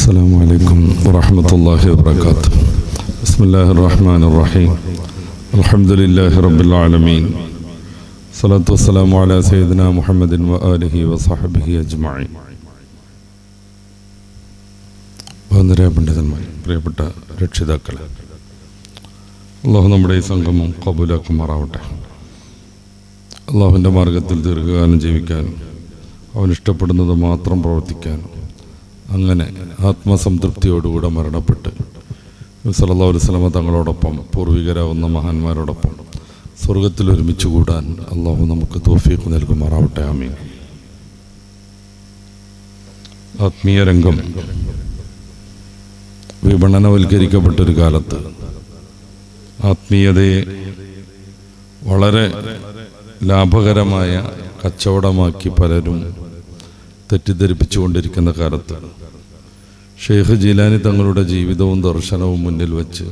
السلام عليكم ورحمة الله وبركاته. بسم الله الرحمن الرحيم. الحمد لله رب العالمين. الصلاة والسلام على سيدنا محمد وآله وصحبه أجمعين. വന്ദനീയ പണ്ഡിതന്മാർ, പ്രിയപ്പെട്ട രക്ഷിതാക്കളെ, അള്ളാഹു നമ്മുടെ ഈ സംഗമം കബൂലാക്കുമാറാവട്ടെ. അള്ളാഹുവിൻ്റെ മാർഗത്തിൽ ദീർഘകാലം ജീവിക്കാനും അവനിഷ്ടപ്പെടുന്നത് മാത്രം പ്രവർത്തിക്കാനും അങ്ങനെ ആത്മസംതൃപ്തിയോടുകൂടെ മരണപ്പെട്ട് സല്ലല്ലാഹു അലൈഹി വസല്ലമ തങ്ങളോടൊപ്പം പൂർവികരാവുന്ന മഹാന്മാരോടൊപ്പം സ്വർഗത്തിൽ ഒരുമിച്ച് കൂടാൻ അള്ളാഹു നമുക്ക് തൗഫീഖ് നൽകുമാറാവട്ടെ. ആമീൻ. ആത്മീയ രംഗം വിപണനവൽക്കരിക്കപ്പെട്ടൊരു കാലത്ത് ആത്മീയതയെ വളരെ ലാഭകരമായ കച്ചവടമാക്കി പലരും തെറ്റിദ്ധരിപ്പിച്ചുകൊണ്ടിരിക്കുന്ന കാലത്ത് ഷെയ്ഖ് ജീലാനി തങ്ങളുടെ ജീവിതവും ദർശനവും മുന്നിൽ വെച്ച്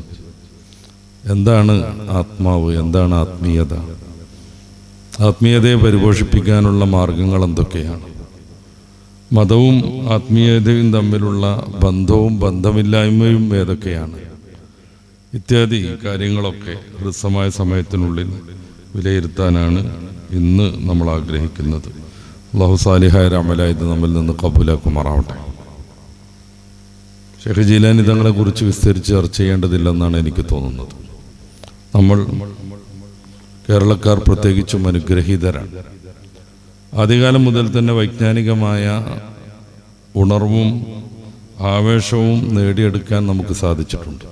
എന്താണ് ആത്മാവ്, എന്താണ് ആത്മീയത, ആത്മീയതയെ പരിപോഷിപ്പിക്കാനുള്ള മാർഗങ്ങൾ എന്തൊക്കെയാണ്, മതവും ആത്മീയതയും തമ്മിലുള്ള ബന്ധവും ബന്ധമില്ലായ്മയും ഏതൊക്കെയാണ്, ഇത്യാദി കാര്യങ്ങളൊക്കെ ഹ്രസ്വമായ സമയത്തിനുള്ളിൽ വിലയിരുത്താനാണ് ഇന്ന് നമ്മൾ ആഗ്രഹിക്കുന്നത്. അല്ലാഹു സാലിഹായ അമലായത് നമ്മിൽ നിന്ന് കബൂലാക്കുമാറാവട്ടെ. ഷെയ്ഖ് ജീലാനി തങ്ങളെ കുറിച്ച് വിസ്തരിച്ച് ചർച്ച ചെയ്യേണ്ടതില്ലെന്നാണ് എനിക്ക് തോന്നുന്നത്. നമ്മൾ കേരളക്കാർ പ്രത്യേകിച്ചും അനുഗ്രഹീതരാണ്. ആദ്യകാലം മുതൽ തന്നെ വൈജ്ഞാനികമായ ഉണർവും ആവേശവും നേടിയെടുക്കാൻ നമുക്ക് സാധിച്ചിട്ടുണ്ട്.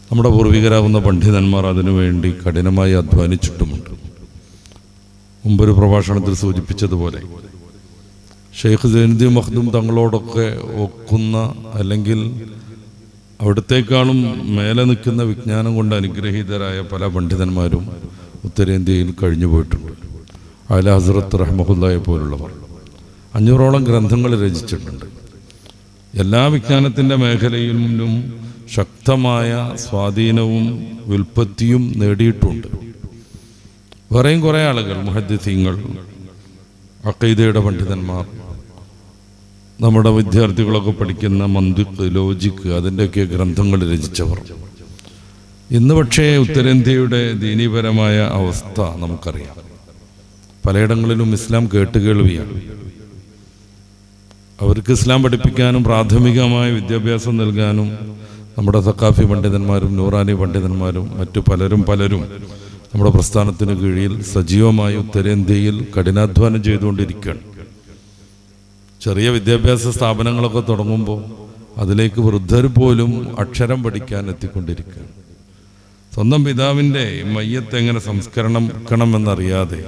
നമ്മുടെ പൂർവികരാകുന്ന പണ്ഡിതന്മാർ അതിനുവേണ്ടി കഠിനമായി അധ്വാനിച്ചിട്ടുമുണ്ട്. മുമ്പൊരു പ്രഭാഷണത്തിൽ സൂചിപ്പിച്ചതുപോലെ ഷെയ്ഖ് സൈനുദ്ദീൻ മഖ്ദൂം തങ്ങളോടൊക്കെ ഒക്കുന്ന അല്ലെങ്കിൽ അവിടത്തേക്കാളും മേലെ നിൽക്കുന്ന വിജ്ഞാനം കൊണ്ട് അനുഗ്രഹീതരായ പല പണ്ഡിതന്മാരും ഉത്തരേന്ത്യയിൽ കഴിഞ്ഞു പോയിട്ടുണ്ട്. ആല ഹസ്രത്ത് റഹ്മത്തുള്ളാഹിയെ പോലുള്ളവർ 500ഓളം ഗ്രന്ഥങ്ങൾ രചിച്ചിട്ടുണ്ട്. എല്ലാ വിജ്ഞാനത്തിൻ്റെ മേഖലയിലും ശക്തമായ സ്വാധീനവും വ്യുൽപ്പത്തിയും നേടിയിട്ടുണ്ട്. വേറെയും കുറേ ആളുകൾ, മുഹദ്ദിസീങ്ങൾ, അഖീദയുടെ പണ്ഡിതന്മാർ, നമ്മുടെ വിദ്യാർത്ഥികളൊക്കെ പഠിക്കുന്ന മന്തിഖ്, ലോജിക്ക്, അതിൻ്റെയൊക്കെ ഗ്രന്ഥങ്ങൾ രചിച്ചവർ. ഇന്ന് പക്ഷേ ഉത്തരേന്ത്യയുടെ ദീനീപരമായ അവസ്ഥ നമുക്കറിയാം. പലയിടങ്ങളിലും ഇസ്ലാം കേട്ടുകേൾവിയാണ്. അവർക്ക് ഇസ്ലാം പഠിപ്പിക്കാനും പ്രാഥമികമായ വിദ്യാഭ്യാസം നൽകാനും നമ്മുടെ സഖാഫി പണ്ഡിതന്മാരും നൂറാനി പണ്ഡിതന്മാരും മറ്റു പലരും നമ്മുടെ പ്രസ്ഥാനത്തിന് കീഴിൽ സജീവമായി ഉത്തരേന്ത്യയിൽ കഠിനാധ്വാനം ചെയ്തുകൊണ്ടിരിക്കുകയാണ്. ചെറിയ വിദ്യാഭ്യാസ സ്ഥാപനങ്ങളൊക്കെ തുടങ്ങുമ്പോൾ അതിലേക്ക് വൃദ്ധർ പോലും അക്ഷരം പഠിക്കാൻ എത്തിക്കൊണ്ടിരിക്കുകയാണ്. സ്വന്തം പിതാവിൻ്റെ മയ്യത്ത് എങ്ങനെ സംസ്കരണമെന്നറിയാതെ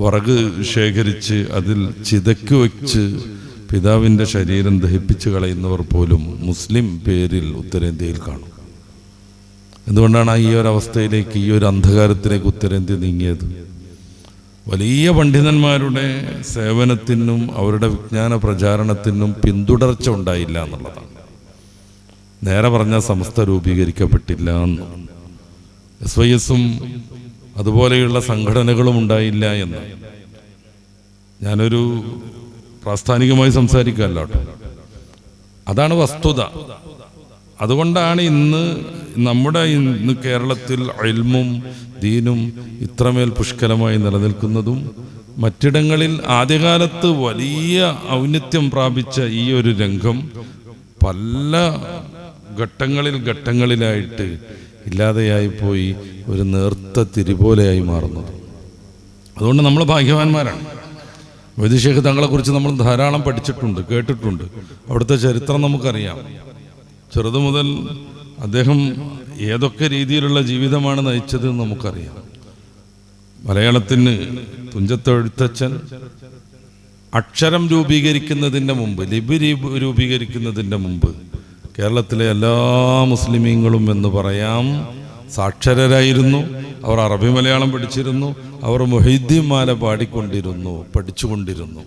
വിറക് ശേഖരിച്ച് അതിൽ ചിതയ്ക്ക് വെച്ച് പിതാവിൻ്റെ ശരീരം ദഹിപ്പിച്ച് കളയുന്നവർ പോലും മുസ്ലിം പേരിൽ ഉത്തരേന്ത്യയിൽ കാണും. എന്തുകൊണ്ടാണ് ഈ ഒരു അവസ്ഥയിലേക്ക്, ഈ ഒരു അന്ധകാരത്തിലേക്ക് ഉത്തരേന്ത്യ നീങ്ങിയത്? വലിയ പണ്ഡിതന്മാരുടെ സേവനത്തിനും അവരുടെ വിജ്ഞാന പ്രചാരണത്തിനും പിന്തുടർച്ച ഉണ്ടായില്ല എന്നുള്ളതാണ്. നേരെ പറഞ്ഞ സംസ്ഥ രൂപീകരിക്കപ്പെട്ടില്ല എന്ന്, SYS-ഉം അതുപോലെയുള്ള സംഘടനകളും ഉണ്ടായില്ല എന്ന്. ഞാനൊരു പ്രാസ്ഥാനികമായി സംസാരിക്കാമല്ലോ, അതാണ് വസ്തുത. അതുകൊണ്ടാണ് ഇന്ന് കേരളത്തിൽ ഇൽമും ദീനും ഇത്രമേൽ പുഷ്കലമായി നിലനിൽക്കുന്നതും മറ്റിടങ്ങളിൽ ആദ്യകാലത്ത് വലിയ ഔന്നത്യം പ്രാപിച്ച ഈ ഒരു രംഗം പല ഘട്ടങ്ങളിലായിട്ട് ഇല്ലാതെയായി പോയി ഒരു നേർത്ത തിരിപോലെയായി മാറുന്നത്. അതുകൊണ്ട് നമ്മൾ ഭാഗ്യവാന്മാരാണ്. വൈദ്യ ഷേഖ് തങ്ങളെക്കുറിച്ച് നമ്മൾ ധാരാളം പഠിച്ചിട്ടുണ്ട്, കേട്ടിട്ടുണ്ട്. അവിടുത്തെ ചരിത്രം നമുക്കറിയാം. ചെറുതു മുതൽ അദ്ദേഹം ഏതൊക്കെ രീതിയിലുള്ള ജീവിതമാണ് നയിച്ചത് നമുക്കറിയാം. മലയാളത്തിന് തുഞ്ചത്തെഴുത്തച്ഛൻ അക്ഷരം രൂപീകരിക്കുന്നതിൻ്റെ മുമ്പ്, ലിപി രൂപീകരിക്കുന്നതിൻ്റെ മുമ്പ് കേരളത്തിലെ എല്ലാ മുസ്ലിമീങ്ങളും എന്ന് പറയാം സാക്ഷരരായിരുന്നു. അവർ അറബി മലയാളം പഠിച്ചിരുന്നു. അവർ മുഹീദ്ദീൻ മാല പഠിച്ചുകൊണ്ടിരുന്നു.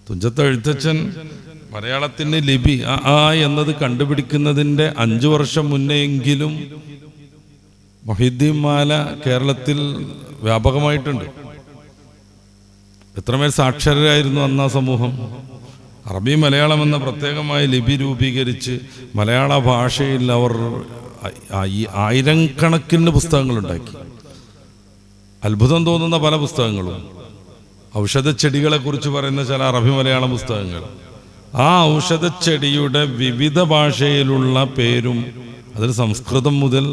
തുഞ്ചത്തെഴുത്തച്ഛൻ മലയാളത്തിന് ലിപി എന്നത് കണ്ടുപിടിക്കുന്നതിൻ്റെ 5 വർഷം മുന്നെയെങ്കിലും മുഹീദ്ദീൻ മാല കേരളത്തിൽ വ്യാപകമായിട്ടുണ്ട്. എത്രമേൽ സാക്ഷരരായിരുന്നു അന്നാ സമൂഹം. അറബി മലയാളം എന്ന പ്രത്യേകമായ ലിപി രൂപീകരിച്ച് മലയാള ഭാഷയിൽ അവർ ആയിരക്കണക്കിന് പുസ്തകങ്ങളുണ്ടാക്കി. അത്ഭുതം തോന്നുന്ന പല പുസ്തകങ്ങളും, ഔഷധച്ചെടികളെക്കുറിച്ച് പറയുന്ന ചില അറബി മലയാളം പുസ്തകങ്ങൾ, ആ ഔഷധച്ചെടിയുടെ വിവിധ ഭാഷയിലുള്ള പേരും, അതിൽ സംസ്കൃതം മുതൽ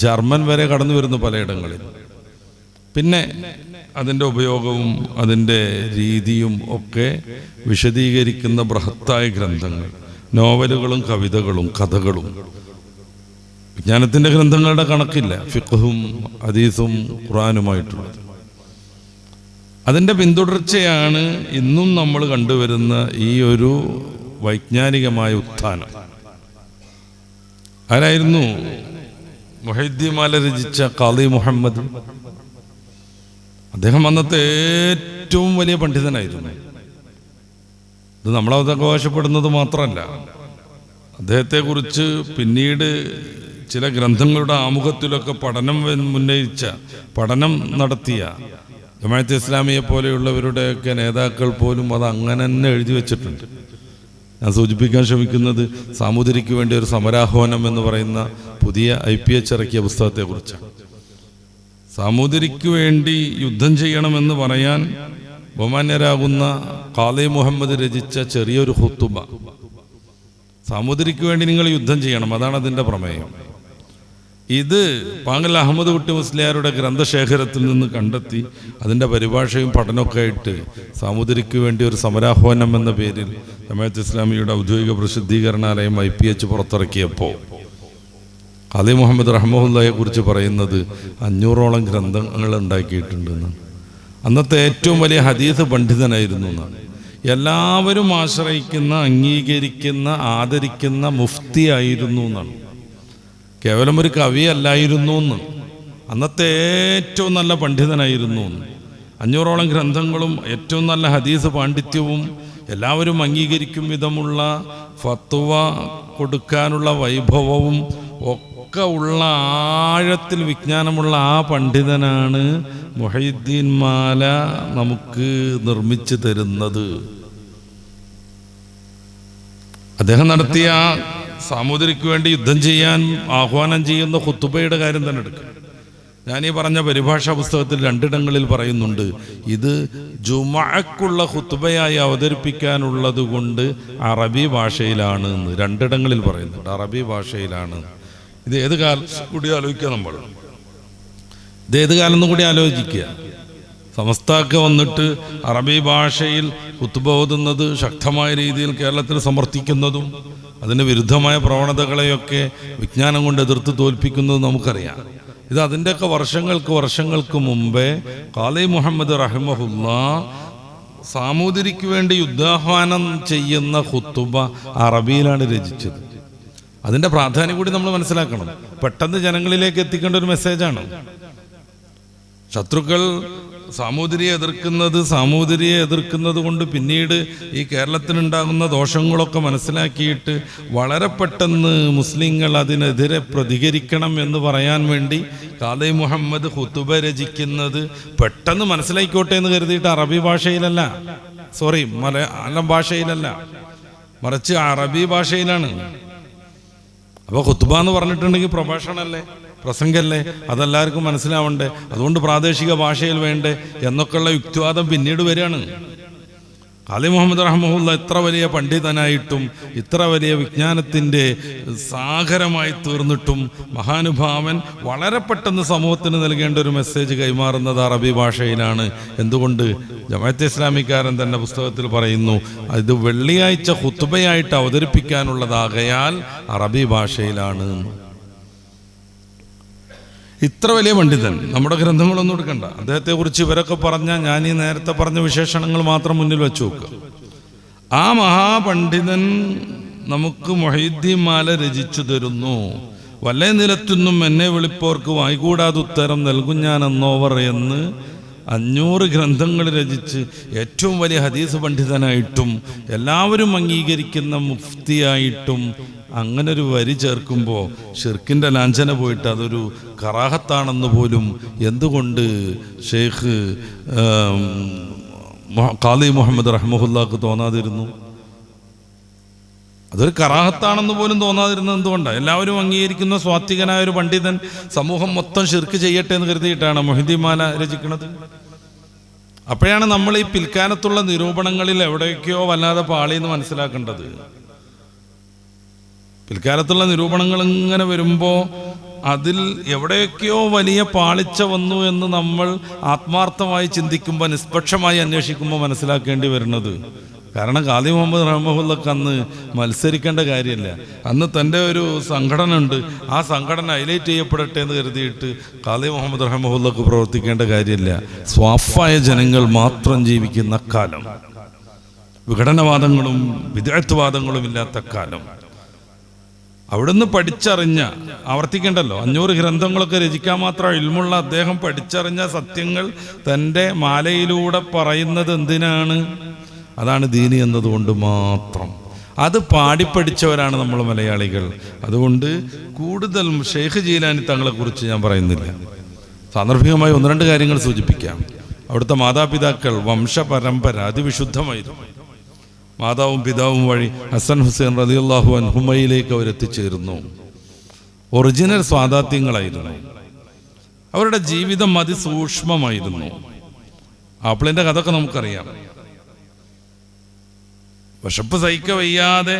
ജർമ്മൻ വരെ കടന്നു വരുന്നു പലയിടങ്ങളിൽ. പിന്നെ അതിൻ്റെ ഉപയോഗവും അതിൻ്റെ രീതിയും ഒക്കെ വിശദീകരിക്കുന്ന ബൃഹത്തായ ഗ്രന്ഥങ്ങൾ, നോവലുകളും കവിതകളും കഥകളും. വിജ്ഞാനത്തിൻ്റെ ഗ്രന്ഥങ്ങളുടെ കണക്കില്ല, ഫിഖ്ഹും ഹദീസും ഖുർആനുമായിട്ടുള്ളത്. അതിൻ്റെ പിന്തുടർച്ചയാണ് ഇന്നും നമ്മൾ കണ്ടുവരുന്ന ഈ ഒരു വൈജ്ഞാനികമായ ഉത്ഥാനം. ആരായിരുന്നു? മുഹൈദ്ദീൻ മാല രചിച്ച ഖാദി മുഹമ്മദ്. അദ്ദേഹം അന്നത്തെ ഏറ്റവും വലിയ പണ്ഡിതനായിരുന്നു. ഇത് നമ്മളത് അവകാശപ്പെടുന്നത് മാത്രമല്ല, അദ്ദേഹത്തെക്കുറിച്ച് പിന്നീട് ചില ഗ്രന്ഥങ്ങളുടെ ആമുഖത്തിലൊക്കെ പഠനം നടത്തിയ ജമാഅത്തെ ഇസ്ലാമിയെ പോലെയുള്ളവരുടെയൊക്കെ നേതാക്കൾ പോലും അത് അങ്ങനെ തന്നെ എഴുതി വെച്ചിട്ടുണ്ട്. ഞാൻ സൂചിപ്പിക്കാൻ ശ്രമിക്കുന്നത് സാമൂതിരിക്ക് വേണ്ടി ഒരു സമരാഹ്വാനം എന്ന് പറയുന്ന പുതിയ IPH ഇറക്കിയ പുസ്തകത്തെക്കുറിച്ചാണ്. സാമൂതിരിക്ക് വേണ്ടി യുദ്ധം ചെയ്യണമെന്ന് പറയാൻ ബഹുമാന്യരാകുന്ന ഖാദി മുഹമ്മദ് രചിച്ച ചെറിയൊരു ഖുതുബ. സാമൂതിരിക്ക് വേണ്ടി നിങ്ങൾ യുദ്ധം ചെയ്യണം, അതാണ് അതിൻ്റെ പ്രമേയം. ഇത് പാങ്ങൽ അഹമ്മദ് കുട്ടി മുസ്ലിയാരുടെ ഗ്രന്ഥശേഖരത്തിൽ നിന്ന് കണ്ടെത്തി അതിൻ്റെ പരിഭാഷയും പഠനമൊക്കെ ആയിട്ട് സാമൂതിരിക്ക് വേണ്ടി ഒരു സമരാഹ്വാനം എന്ന പേരിൽ ജമാഅത്ത് ഇസ്ലാമിയുടെ ഔദ്യോഗിക പ്രസിദ്ധീകരണാലയം IPH പുറത്തിറക്കിയപ്പോൾ ഖാദി മുഹമ്മദ് റഹ്മഹുല്ലയെ കുറിച്ച് പറയുന്നത് 500ഓളം ഗ്രന്ഥങ്ങൾ ഉണ്ടാക്കിയിട്ടുണ്ടെന്ന്. അന്നത്തെ ഏറ്റവും വലിയ ഹദീസ് പണ്ഡിതനായിരുന്നു എന്നാണ്. എല്ലാവരും ആശ്രയിക്കുന്ന, അംഗീകരിക്കുന്ന, ആദരിക്കുന്ന മുഫ്തി ആയിരുന്നു എന്നാണ്. കേവലം ഒരു കവിയല്ലായിരുന്നു എന്ന്. അന്നത്തെ ഏറ്റവും നല്ല പണ്ഡിതനായിരുന്നു എന്ന്. 500ഓളം ഗ്രന്ഥങ്ങളും ഏറ്റവും നല്ല ഹദീസ് പാണ്ഡിത്യവും എല്ലാവരും അംഗീകരിക്കും വിധമുള്ള ഫത്വ കൊടുക്കാനുള്ള വൈഭവവും ഒക്കെ ഉള്ള ആഴത്തിൽ വിജ്ഞാനമുള്ള ആ പണ്ഡിതനാണ് മുഹൈദ്ദീൻ മാല നമുക്ക് നിർമ്മിച്ചു തരുന്നത്. അദ്ദേഹം നടത്തിയ സാമൂതിരിക്ക് വേണ്ടി യുദ്ധം ചെയ്യാൻ ആഹ്വാനം ചെയ്യുന്ന ഖുതുബയുടെ കാര്യം തന്നെ എടുക്കുക. ഞാനീ പറഞ്ഞ പരിഭാഷാ പുസ്തകത്തിൽ 2 ഇടങ്ങളിൽ പറയുന്നുണ്ട്, ഇത് ജുമഅക്കുള്ള ഖുതുബയായി അവതരിപ്പിക്കാനുള്ളത് കൊണ്ട് അറബി ഭാഷയിലാണ് എന്ന് 2 ഇടങ്ങളിൽ പറയുന്നുണ്ട്. അറബി ഭാഷയിലാണ്. ഇത് ഏത് കാലം കൂടി ആലോചിക്കുക, നമ്മൾ ഇത് ഏത് കാലം കൂടി ആലോചിക്കുക. സമസ്തക്ക് വന്നിട്ട് അറബി ഭാഷയിൽ ഖുതുബ ഓതുന്നത് ശക്തമായ രീതിയിൽ കേരളത്തിൽ സമർത്ഥിക്കുന്നതും അതിന് വിരുദ്ധമായ പ്രവണതകളെയൊക്കെ വിജ്ഞാനം കൊണ്ട് എതിർത്ത് തോൽപ്പിക്കുന്നത് നമുക്കറിയാം. ഇത് അതിൻ്റെയൊക്കെ വർഷങ്ങൾക്ക് മുമ്പേ ഖാദി മുഹമ്മദ് റഹിമഹുല്ലാ സാമൂതിരിക്ക് വേണ്ടി യുദ്ധാഹ്വാനം ചെയ്യുന്ന ഖുതുബ അറബിയിലാണ് രചിച്ചത്. അതിൻ്റെ പ്രാധാന്യം കൂടി നമ്മൾ മനസ്സിലാക്കണം. പെട്ടെന്ന് ജനങ്ങളിലേക്ക് എത്തിക്കേണ്ട ഒരു മെസ്സേജാണ്. ശത്രുക്കൾ സാമൂതിരിയെ എതിർക്കുന്നത് കൊണ്ട് പിന്നീട് ഈ കേരളത്തിനുണ്ടാകുന്ന ദോഷങ്ങളൊക്കെ മനസ്സിലാക്കിയിട്ട് വളരെ പെട്ടെന്ന് മുസ്ലിങ്ങൾ അതിനെതിരെ പ്രതികരിക്കണം എന്ന് പറയാൻ വേണ്ടി ഖാദി മുഹമ്മദ് ഖുതുബ രചിക്കുന്നത് പെട്ടെന്ന് മനസ്സിലായിക്കോട്ടെ എന്ന് കരുതിയിട്ട് അറബി ഭാഷയിലല്ല, മലയാളം ഭാഷയിലല്ല, മറിച്ച് അറബി ഭാഷയിലാണ്. അപ്പോൾ ഖുതുബ എന്ന് പറഞ്ഞിട്ടുണ്ടെങ്കിൽ പ്രഭാഷണമല്ലേ, പ്രസംഗമല്ലേ, അതെല്ലാവർക്കും മനസ്സിലാവണ്ടേ, അതുകൊണ്ട് പ്രാദേശിക ഭാഷയിൽ വേണ്ടേ എന്നൊക്കെയുള്ള യുക്തിവാദം പിന്നീട് വരികയാണ്. ഖാദി മുഹമ്മദ് റഹ്മഹുല്ല ഇത്ര വലിയ പണ്ഡിതനായിട്ടും ഇത്ര വലിയ വിജ്ഞാനത്തിൻ്റെ സാഗരമായി തീർന്നിട്ടും മഹാനുഭാവൻ വളരെ പെട്ടെന്ന് സമൂഹത്തിന് നൽകേണ്ട ഒരു മെസ്സേജ് കൈമാറുന്നത് അറബി ഭാഷയിലാണ്. എന്തുകൊണ്ട്? ജമാഅത്തെ ഇസ്ലാമിക്കാരൻ തന്നെ പുസ്തകത്തിൽ പറയുന്നു, ഇത് വെള്ളിയാഴ്ച ഖുതുബയായിട്ട് അവതരിപ്പിക്കാനുള്ളതാകയാൽ അറബി ഭാഷയിലാണ്. ഇത്ര വലിയ പണ്ഡിതൻ, നമ്മുടെ ഗ്രന്ഥങ്ങളൊന്നും എടുക്കണ്ട, അദ്ദേഹത്തെക്കുറിച്ച് ഇവരൊക്കെ പറഞ്ഞാൽ ഞാൻ ഈ നേരത്തെ പറഞ്ഞ വിശേഷണങ്ങൾ മാത്രം മുന്നിൽ വെച്ച് നോക്കുക. ആ മഹാപണ്ഡിതൻ നമുക്ക് മുഹൈദ്ദീൻ മാല രചിച്ചു തരുന്നു. വല്ലേ നിലത്തുനിന്നും എന്നെ വിളിപ്പോർക്ക് വായിക്കൂടാതെ ഉത്തരം നൽകും ഞാൻ എന്നോവർ എന്ന് 500 ഗ്രന്ഥങ്ങൾ രചിച്ച് ഏറ്റവും വലിയ ഹദീസ് പണ്ഡിതനായിട്ടും എല്ലാവരും അംഗീകരിക്കുന്ന മുഫ്തിയായിട്ടും അങ്ങനൊരു വരി ചേർക്കുമ്പോൾ ഷിർക്കിൻ്റെ ലാഞ്ചന പോയിട്ട് അതൊരു കറാഹത്താണെന്ന് പോലും എന്തുകൊണ്ട് ഷെയ്ഖ് ഖാദി മുഹമ്മദ് റഹ്മഹുല്ലാക്ക് തോന്നാതിരുന്നു? അതൊരു കറാഹത്താണെന്ന് പോലും തോന്നാതിരുന്നത് എന്തുകൊണ്ടാണ്? എല്ലാവരും അംഗീകരിക്കുന്ന സ്വാത്വികനായ ഒരു പണ്ഡിതൻ സമൂഹം മൊത്തം ശിർക്ക് ചെയ്യട്ടെ എന്ന് കരുതിയിട്ടാണ് മൊഹിദ്ദീമാല രചിക്കുന്നത്. അപ്പോഴാണ് നമ്മൾ ഈ പിൽക്കാലത്തുള്ള നിരൂപണങ്ങളിൽ എവിടേക്കോ വല്ലാതെ പാളിയെന്ന് മനസ്സിലാക്കേണ്ടത്. പിൽക്കാലത്തുള്ള നിരൂപണങ്ങൾ ഇങ്ങനെ വരുമ്പോൾ അതിൽ എവിടെയൊക്കെയോ വലിയ പാളിച്ച വന്നു എന്ന് നമ്മൾ ആത്മാർത്ഥമായി ചിന്തിക്കുമ്പോൾ, നിഷ്പക്ഷമായി അന്വേഷിക്കുമ്പോൾ മനസ്സിലാക്കേണ്ടി വരുന്നത്, കാരണം ഖാദി മുഹമ്മദ് റഹ്മത്തുള്ളാഹിക്ക് അന്ന് മത്സരിക്കേണ്ട കാര്യമില്ല. അന്ന് തൻ്റെ ഒരു സംഘടന ഉണ്ട്, ആ സംഘടന ഹൈലൈറ്റ് ചെയ്യപ്പെടട്ടെ എന്ന് കരുതിയിട്ട് ഖാദി മുഹമ്മദ് റഹ്മത്തുള്ളാഹിക്ക് പ്രവർത്തിക്കേണ്ട കാര്യമില്ല. സ്വാഫായ ജനങ്ങൾ മാത്രം ജീവിക്കുന്ന കാലം, വിഘടനവാദങ്ങളും വിദഗ്ധവാദങ്ങളും ഇല്ലാത്ത കാലം, അവിടുന്ന് പഠിച്ചറിഞ്ഞ, ആവർത്തിക്കേണ്ടല്ലോ, 500 ഗ്രന്ഥങ്ങളൊക്കെ രചിക്കാൻ മാത്രം ഇൽമുള്ള അദ്ദേഹം പഠിച്ചറിഞ്ഞ സത്യങ്ങൾ തൻ്റെ മാലയിലൂടെ പറയുന്നത് എന്തിനാണ്? അതാണ് ദീനി എന്നതുകൊണ്ട് മാത്രം. അത് പാടിപ്പഠിച്ചവരാണ് നമ്മൾ മലയാളികൾ. അതുകൊണ്ട് കൂടുതൽ ഷെയ്ഖ് ജീലാനി തങ്ങളെ കുറിച്ച് ഞാൻ പറയുന്നില്ല. സാന്ദർഭികമായി 1-2 കാര്യങ്ങൾ സൂചിപ്പിക്കാം. അവിടുത്തെ മാതാപിതാക്കൾ വംശപരമ്പര അതിവിശുദ്ധമായിരുന്നു. മാതാവും പിതാവും വഴി ഹസൻ ഹുസൈൻ റളിയല്ലാഹു അൻഹുമയിലേക്ക് അവരെത്തിച്ചേരുന്നു. ഒറിജിനൽ സ്വാദാത്യങ്ങളായിരുന്നു. അവരുടെ ജീവിതം അതിസൂക്ഷ്മമായിരുന്നു. ആപ്പിളിൻ്റെ കഥയൊക്കെ നമുക്കറിയാം. വിശപ്പ് സഹിക്ക വയ്യാതെ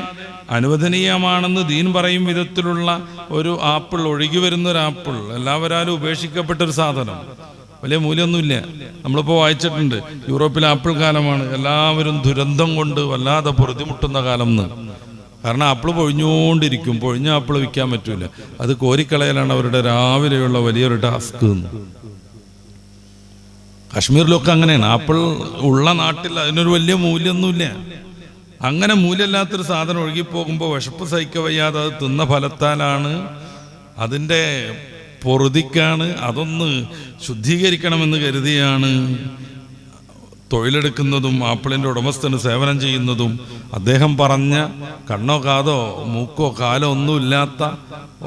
അനുവദനീയമാണെന്ന് ദീൻ പറയും വിധത്തിലുള്ള ഒരു ആപ്പിൾ, ഒഴുകി വരുന്നൊരു ആപ്പിൾ, എല്ലാവരാലും ഉപേക്ഷിക്കപ്പെട്ടൊരു സാധനം, വലിയ മൂല്യമൊന്നുമില്ല. നമ്മളിപ്പോൾ വായിച്ചിട്ടുണ്ട്, യൂറോപ്പിലെ ആപ്പിൾ കാലമാണ്, എല്ലാവരും ദുരന്തം കൊണ്ട് വല്ലാതെ പൊറുതിമുട്ടുന്ന കാലം എന്ന്. കാരണം ആപ്പിൾ പൊഴിഞ്ഞുകൊണ്ടിരിക്കും, പൊഴിഞ്ഞ ആപ്പിൾ വിൽക്കാൻ പറ്റൂല, അത് കോരിക്കളയലാണ് അവരുടെ രാവിലെയുള്ള വലിയൊരു ടാസ്ക് എന്ന്. കാശ്മീരിലൊക്കെ അങ്ങനെയാണ്. ആപ്പിൾ ഉള്ള നാട്ടിൽ അതിനൊരു വലിയ മൂല്യമൊന്നുമില്ല. അങ്ങനെ മൂല്യമില്ലാത്തൊരു സാധനം ഒഴുകിപ്പോകുമ്പോൾ വിശപ്പ് സഹിക്ക വയ്യാതെ അത് തിന്ന ഫലത്താലാണ്, അതിൻ്റെ പൊറുതിക്കാണ്, അതൊന്ന് ശുദ്ധീകരിക്കണമെന്ന് കരുതിയാണ് തൊഴിലെടുക്കുന്നതും ആപ്പിളിൻ്റെ ഉടമസ്ഥന് സേവനം ചെയ്യുന്നതും. അദ്ദേഹം പറഞ്ഞ കണ്ണോ കാതോ മൂക്കോ കാലോ ഒന്നുമില്ലാത്ത,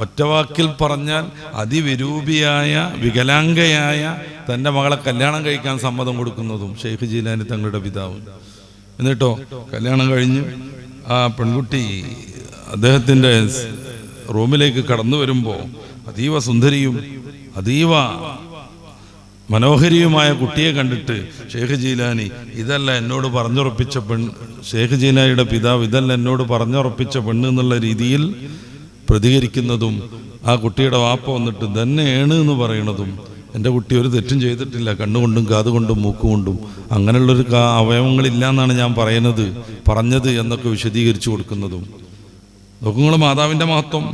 ഒറ്റവാക്കിൽ പറഞ്ഞാൽ അതിവിരൂപിയായ വികലാംഗയായ തൻ്റെ മകളെ കല്യാണം കഴിക്കാൻ സമ്മതം കൊടുക്കുന്നതും ഷെയ്ഖ് ജീലാനി തങ്ങളുടെ പിതാവ്. എന്നിട്ടോ കല്യാണം കഴിഞ്ഞ് ആ പെൺകുട്ടി അദ്ദേഹത്തിൻ്റെ റൂമിലേക്ക് കടന്നു വരുമ്പോൾ അതീവ സുന്ദരിയും അതീവ മനോഹരിയുമായ കുട്ടിയെ കണ്ടിട്ട് ഷെയ്ഖ് ജീലാനി, ഇതല്ല എന്നോട് പറഞ്ഞുറപ്പിച്ച പെണ്ണ്, ഷെയ്ഖ് ജീലാനിയുടെ പിതാവ്, ഇതല്ല എന്നോട് പറഞ്ഞുറപ്പിച്ച പെണ്ണ് എന്നുള്ള രീതിയിൽ പ്രതികരിക്കുന്നതും, ആ കുട്ടിയുടെ വാപ്പ വന്നിട്ട് തന്നെയാണ് എന്ന് പറയണതും, എൻ്റെ കുട്ടി ഒരു തെറ്റും ചെയ്തിട്ടില്ല, കണ്ണുകൊണ്ടും കാതുകൊണ്ടും മൂക്കുകൊണ്ടും അങ്ങനെയുള്ളൊരു അവയവങ്ങളില്ല എന്നാണ് ഞാൻ പറഞ്ഞത് എന്നൊക്കെ വിശദീകരിച്ചു കൊടുക്കുന്നതും. നോക്കുങ്ങൾ മാതാവിൻ്റെ മഹത്വം.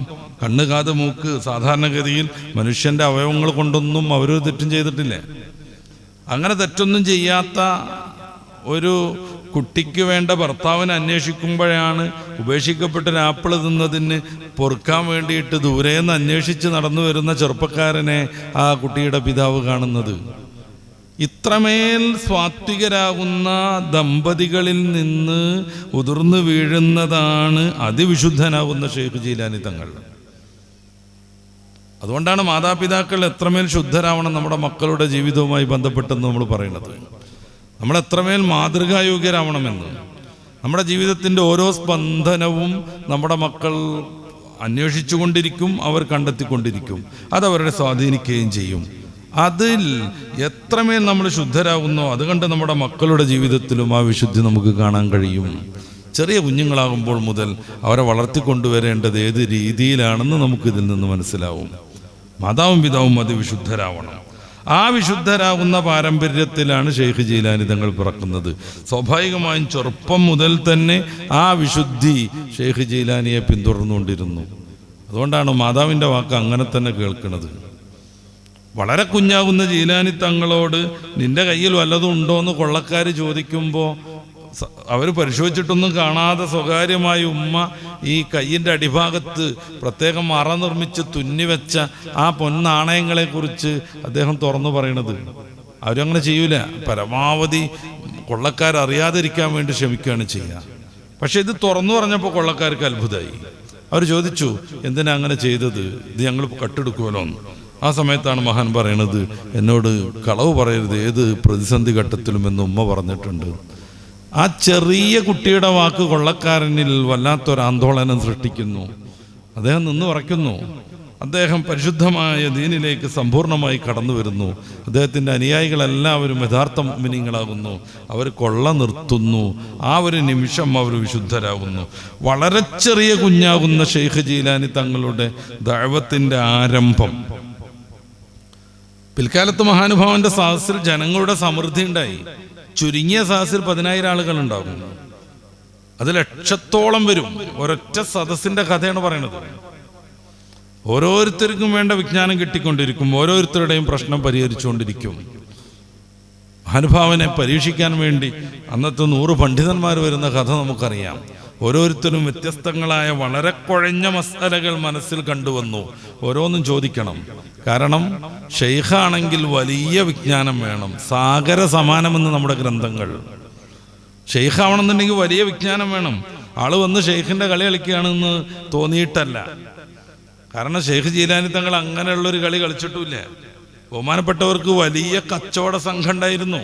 കണ്ണ്, കാത്, മൂക്ക് സാധാരണഗതിയിൽ മനുഷ്യൻ്റെ അവയവങ്ങൾ കൊണ്ടൊന്നും അവരൊരു തെറ്റും ചെയ്തിട്ടില്ല. അങ്ങനെ തെറ്റൊന്നും ചെയ്യാത്ത ഒരു കുട്ടിക്ക് വേണ്ട ഭർത്താവിനെ അന്വേഷിക്കുമ്പോഴാണ് ഉപേക്ഷിക്കപ്പെട്ടൊരു ആപ്പിൾ തിന്നതിന് പൊറുക്കാൻ വേണ്ടിയിട്ട് ദൂരേന്ന് അന്വേഷിച്ച് നടന്നു വരുന്ന ചെറുപ്പക്കാരനെ ആ കുട്ടിയുടെ പിതാവ് കാണുന്നത്. ഇത്രമേൽ സ്വാത്വികരാകുന്ന ദമ്പതികളിൽ നിന്ന് ഉതിർന്നു വീഴുന്നതാണ് അതിവിശുദ്ധനാകുന്ന ഷെയ്ഖ് ജീലാനി തങ്ങൾ. അതുകൊണ്ടാണ് മാതാപിതാക്കൾ എത്രമേൽ ശുദ്ധരാവണം നമ്മുടെ മക്കളുടെ ജീവിതവുമായി ബന്ധപ്പെട്ടെന്ന് നമ്മൾ പറയുന്നത്. നമ്മൾ എത്രമേൽ മാതൃകായോഗ്യരാവണമെന്ന്. നമ്മുടെ ജീവിതത്തിൻ്റെ ഓരോ സ്പന്ദനവും നമ്മുടെ മക്കൾ അന്വേഷിച്ചുകൊണ്ടിരിക്കും, അവർ കണ്ടെത്തിക്കൊണ്ടിരിക്കും, അതവരെ സ്വാധീനിക്കുകയും ചെയ്യും. അതിൽ എത്രമേൽ നമ്മൾ ശുദ്ധരാകുന്നോ അതുകൊണ്ട് നമ്മുടെ മക്കളുടെ ജീവിതത്തിലും ആ വിശുദ്ധി നമുക്ക് കാണാൻ കഴിയും. ചെറിയ കുഞ്ഞുങ്ങളാകുമ്പോൾ മുതൽ അവരെ വളർത്തിക്കൊണ്ടുവരേണ്ടത് ഏത് രീതിയിലാണെന്ന് നമുക്കിതിൽ നിന്ന് മനസ്സിലാവും. മാതാവും പിതാവും അതിവിശുദ്ധരാവണം. ആ വിശുദ്ധരാകുന്ന പാരമ്പര്യത്തിലാണ് ഷെയ്ഖ് ജീലാനി തങ്ങൾ പിറക്കുന്നത്. സ്വാഭാവികമായും ചെറുപ്പം മുതൽ തന്നെ ആ വിശുദ്ധി ഷെയ്ഖ് ജീലാനിയെ പിന്തുടർന്നുകൊണ്ടിരുന്നു. അതുകൊണ്ടാണ് മാതാവിൻ്റെ വാക്ക് അങ്ങനെ തന്നെ കേൾക്കുന്നത്. വളരെ കുഞ്ഞാകുന്ന ജീലാനി തങ്ങളോട് നിന്റെ കയ്യിൽ വല്ലതും ഉണ്ടോ എന്ന് കൊള്ളക്കാർ ചോദിക്കുമ്പോൾ അവർ പരിശോധിച്ചിട്ടൊന്നും കാണാതെ സ്വകാര്യമായി ഉമ്മ ഈ കയ്യിൻ്റെ അടിഭാഗത്ത് പ്രത്യേകം മറ നിർമ്മിച്ച് തുന്നിവെച്ച ആ പൊന്നാണയങ്ങളെക്കുറിച്ച് അദ്ദേഹം തുറന്നു പറയണത്. അവരങ്ങനെ ചെയ്യൂല, പരമാവധി കൊള്ളക്കാരറിയാതിരിക്കാൻ വേണ്ടി ശ്രമിക്കുകയാണ് ചെയ്യുക. പക്ഷെ ഇത് തുറന്നു പറഞ്ഞപ്പോൾ കൊള്ളക്കാർക്ക് അത്ഭുതമായി. അവർ ചോദിച്ചു, എന്തിനാ അങ്ങനെ ചെയ്തത്? ഇത് ഞങ്ങൾ കട്ടെടുക്കുമല്ലോ. ആ സമയത്താണ് മഹാൻ പറയണത്, എന്നോട് കളവ് പറയരുത് ഏത് പ്രതിസന്ധി ഘട്ടത്തിലും എന്ന് ഉമ്മ പറഞ്ഞിട്ടുണ്ട്. ആ ചെറിയ കുട്ടിയുടെ വാക്ക് കൊള്ളക്കാരനിൽ വല്ലാത്തൊരാന്തോളനം സൃഷ്ടിക്കുന്നു. അദ്ദേഹം നിന്ന് ഉറയ്ക്കുന്നു. അദ്ദേഹം പരിശുദ്ധമായ ദീനിലേക്ക് സമ്പൂർണ്ണമായി കടന്നു വരുന്നു. അദ്ദേഹത്തിൻ്റെ അനുയായികളെല്ലാവരും യഥാർത്ഥ മുഅ്മിനീങ്ങളാകുന്നു. അവർ കൊള്ള നിർത്തുന്നു. ആ ഒരു നിമിഷം അവർ വിശുദ്ധരാകുന്നു. വളരെ ചെറിയ കുഞ്ഞാകുന്ന ഷെയ്ഖ് ജീലാനി തങ്ങളുടെ ദഅവത്തിൻ്റെ ആരംഭം. പിൽക്കാലത്ത് മഹാനുഭാവന്റെ സദസ്സിൽ ജനങ്ങളുടെ സമൃദ്ധി ഉണ്ടായി. ചുരുങ്ങിയ സദസ്സിൽ 10,000 ആളുകൾ ഉണ്ടാകും. അത് ലക്ഷത്തോളം വരും. ഒരൊറ്റ സദസ്സിന്റെ കഥയാണ് പറയുന്നത്. ഓരോരുത്തർക്കും വേണ്ട വിജ്ഞാനം കിട്ടിക്കൊണ്ടിരിക്കും. ഓരോരുത്തരുടെയും പ്രശ്നം പരിഹരിച്ചുകൊണ്ടിരിക്കും. മഹാനുഭാവനെ പരീക്ഷിക്കാൻ വേണ്ടി അന്നത്തെ 100 പണ്ഡിതന്മാർ വരുന്ന കഥ നമുക്കറിയാം. ഓരോരുത്തരും വ്യത്യസ്തങ്ങളായ വളരെ കുഴഞ്ഞ മസലകൾ മനസ്സിൽ കണ്ടുവന്നു. ഓരോന്നും ചോദിക്കണം. കാരണം ഷെയ്ഖാണെങ്കിൽ വലിയ വിജ്ഞാനം വേണം. സാഗര സമാനമെന്ന് നമ്മുടെ ഗ്രന്ഥങ്ങൾ. ഷെയ്ഖാവണമെന്നുണ്ടെങ്കിൽ വലിയ വിജ്ഞാനം വേണം. ആള് വന്ന് ഷെയ്ഖിന്റെ കളി കളിക്കുകയാണെന്ന് തോന്നിയിട്ടല്ല. കാരണം ഷെയ്ഖ് ജീലാനി തങ്ങൾ അങ്ങനെയുള്ളൊരു കളി കളിച്ചിട്ടില്ല. ബഹുമാനപ്പെട്ടവർക്ക് വലിയ കച്ചവട സംഘം ഉണ്ടായിരുന്നു.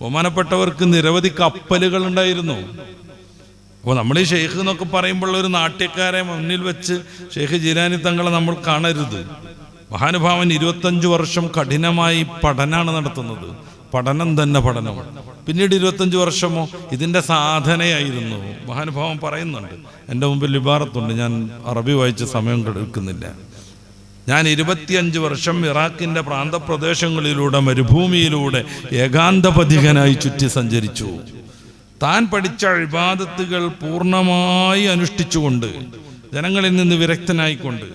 ബഹുമാനപ്പെട്ടവർക്ക് നിരവധി കപ്പലുകൾ ഉണ്ടായിരുന്നു. അപ്പോൾ നമ്മൾ ഈ ഷെയ്ഖ് എന്നൊക്കെ പറയുമ്പോൾ ഒരു നാട്യക്കാരെ മുന്നിൽ വെച്ച് ഷെയ്ഖ് ജീലാനി തങ്ങളെ നമ്മൾ കാണരുത്. മഹാനുഭാവൻ 25 വർഷം കഠിനമായി പഠനമാണ് നടത്തുന്നത്. പഠനം തന്നെ പഠനം. പിന്നീട് 25 വർഷമോ ഇതിൻ്റെ സാധനയായിരുന്നു. മഹാനുഭാവൻ പറയുന്നുണ്ട്. എൻ്റെ മുമ്പിൽ ഇബാറത്തുണ്ട്. ഞാൻ അറബി വായിച്ച സമയം എടുക്കുന്നില്ല. ഞാൻ 25 വർഷം ഇറാഖിൻ്റെ പ്രാന്തപ്രദേശങ്ങളിലൂടെ മരുഭൂമിയിലൂടെ ഏകാന്തപഥികനായി ചുറ്റി സഞ്ചരിച്ചു. താൻ പഠിച്ച ഇബാദത്തുകൾ പൂർണ്ണമായി അനുഷ്ഠിച്ചുകൊണ്ട്, ജനങ്ങളിൽ നിന്ന് വിരക്തനായിക്കൊണ്ട്,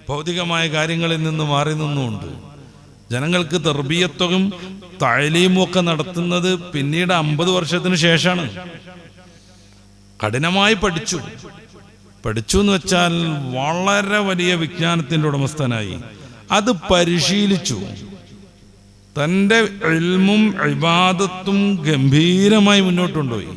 ഭൗതികമായ കാര്യങ്ങളിൽ നിന്ന് മാറി നിന്നുകൊണ്ട്, ജനങ്ങൾക്ക് തർബിയത്തും തഅലീമും ഒക്കെ നടത്തുന്നത് പിന്നീട് 50 വർഷത്തിന് ശേഷമാണ്. കഠിനമായി പഠിച്ചു എന്ന് വെച്ചാൽ വളരെ വലിയ വിജ്ഞാനത്തിൻ്റെ ഉടമസ്ഥനായി. അത് പരിശീലിച്ചു. തൻ്റെ ഇൽമും ഇബാദത്തും ഗംഭീരമായി മുന്നോട്ടുകൊണ്ടുപോയി.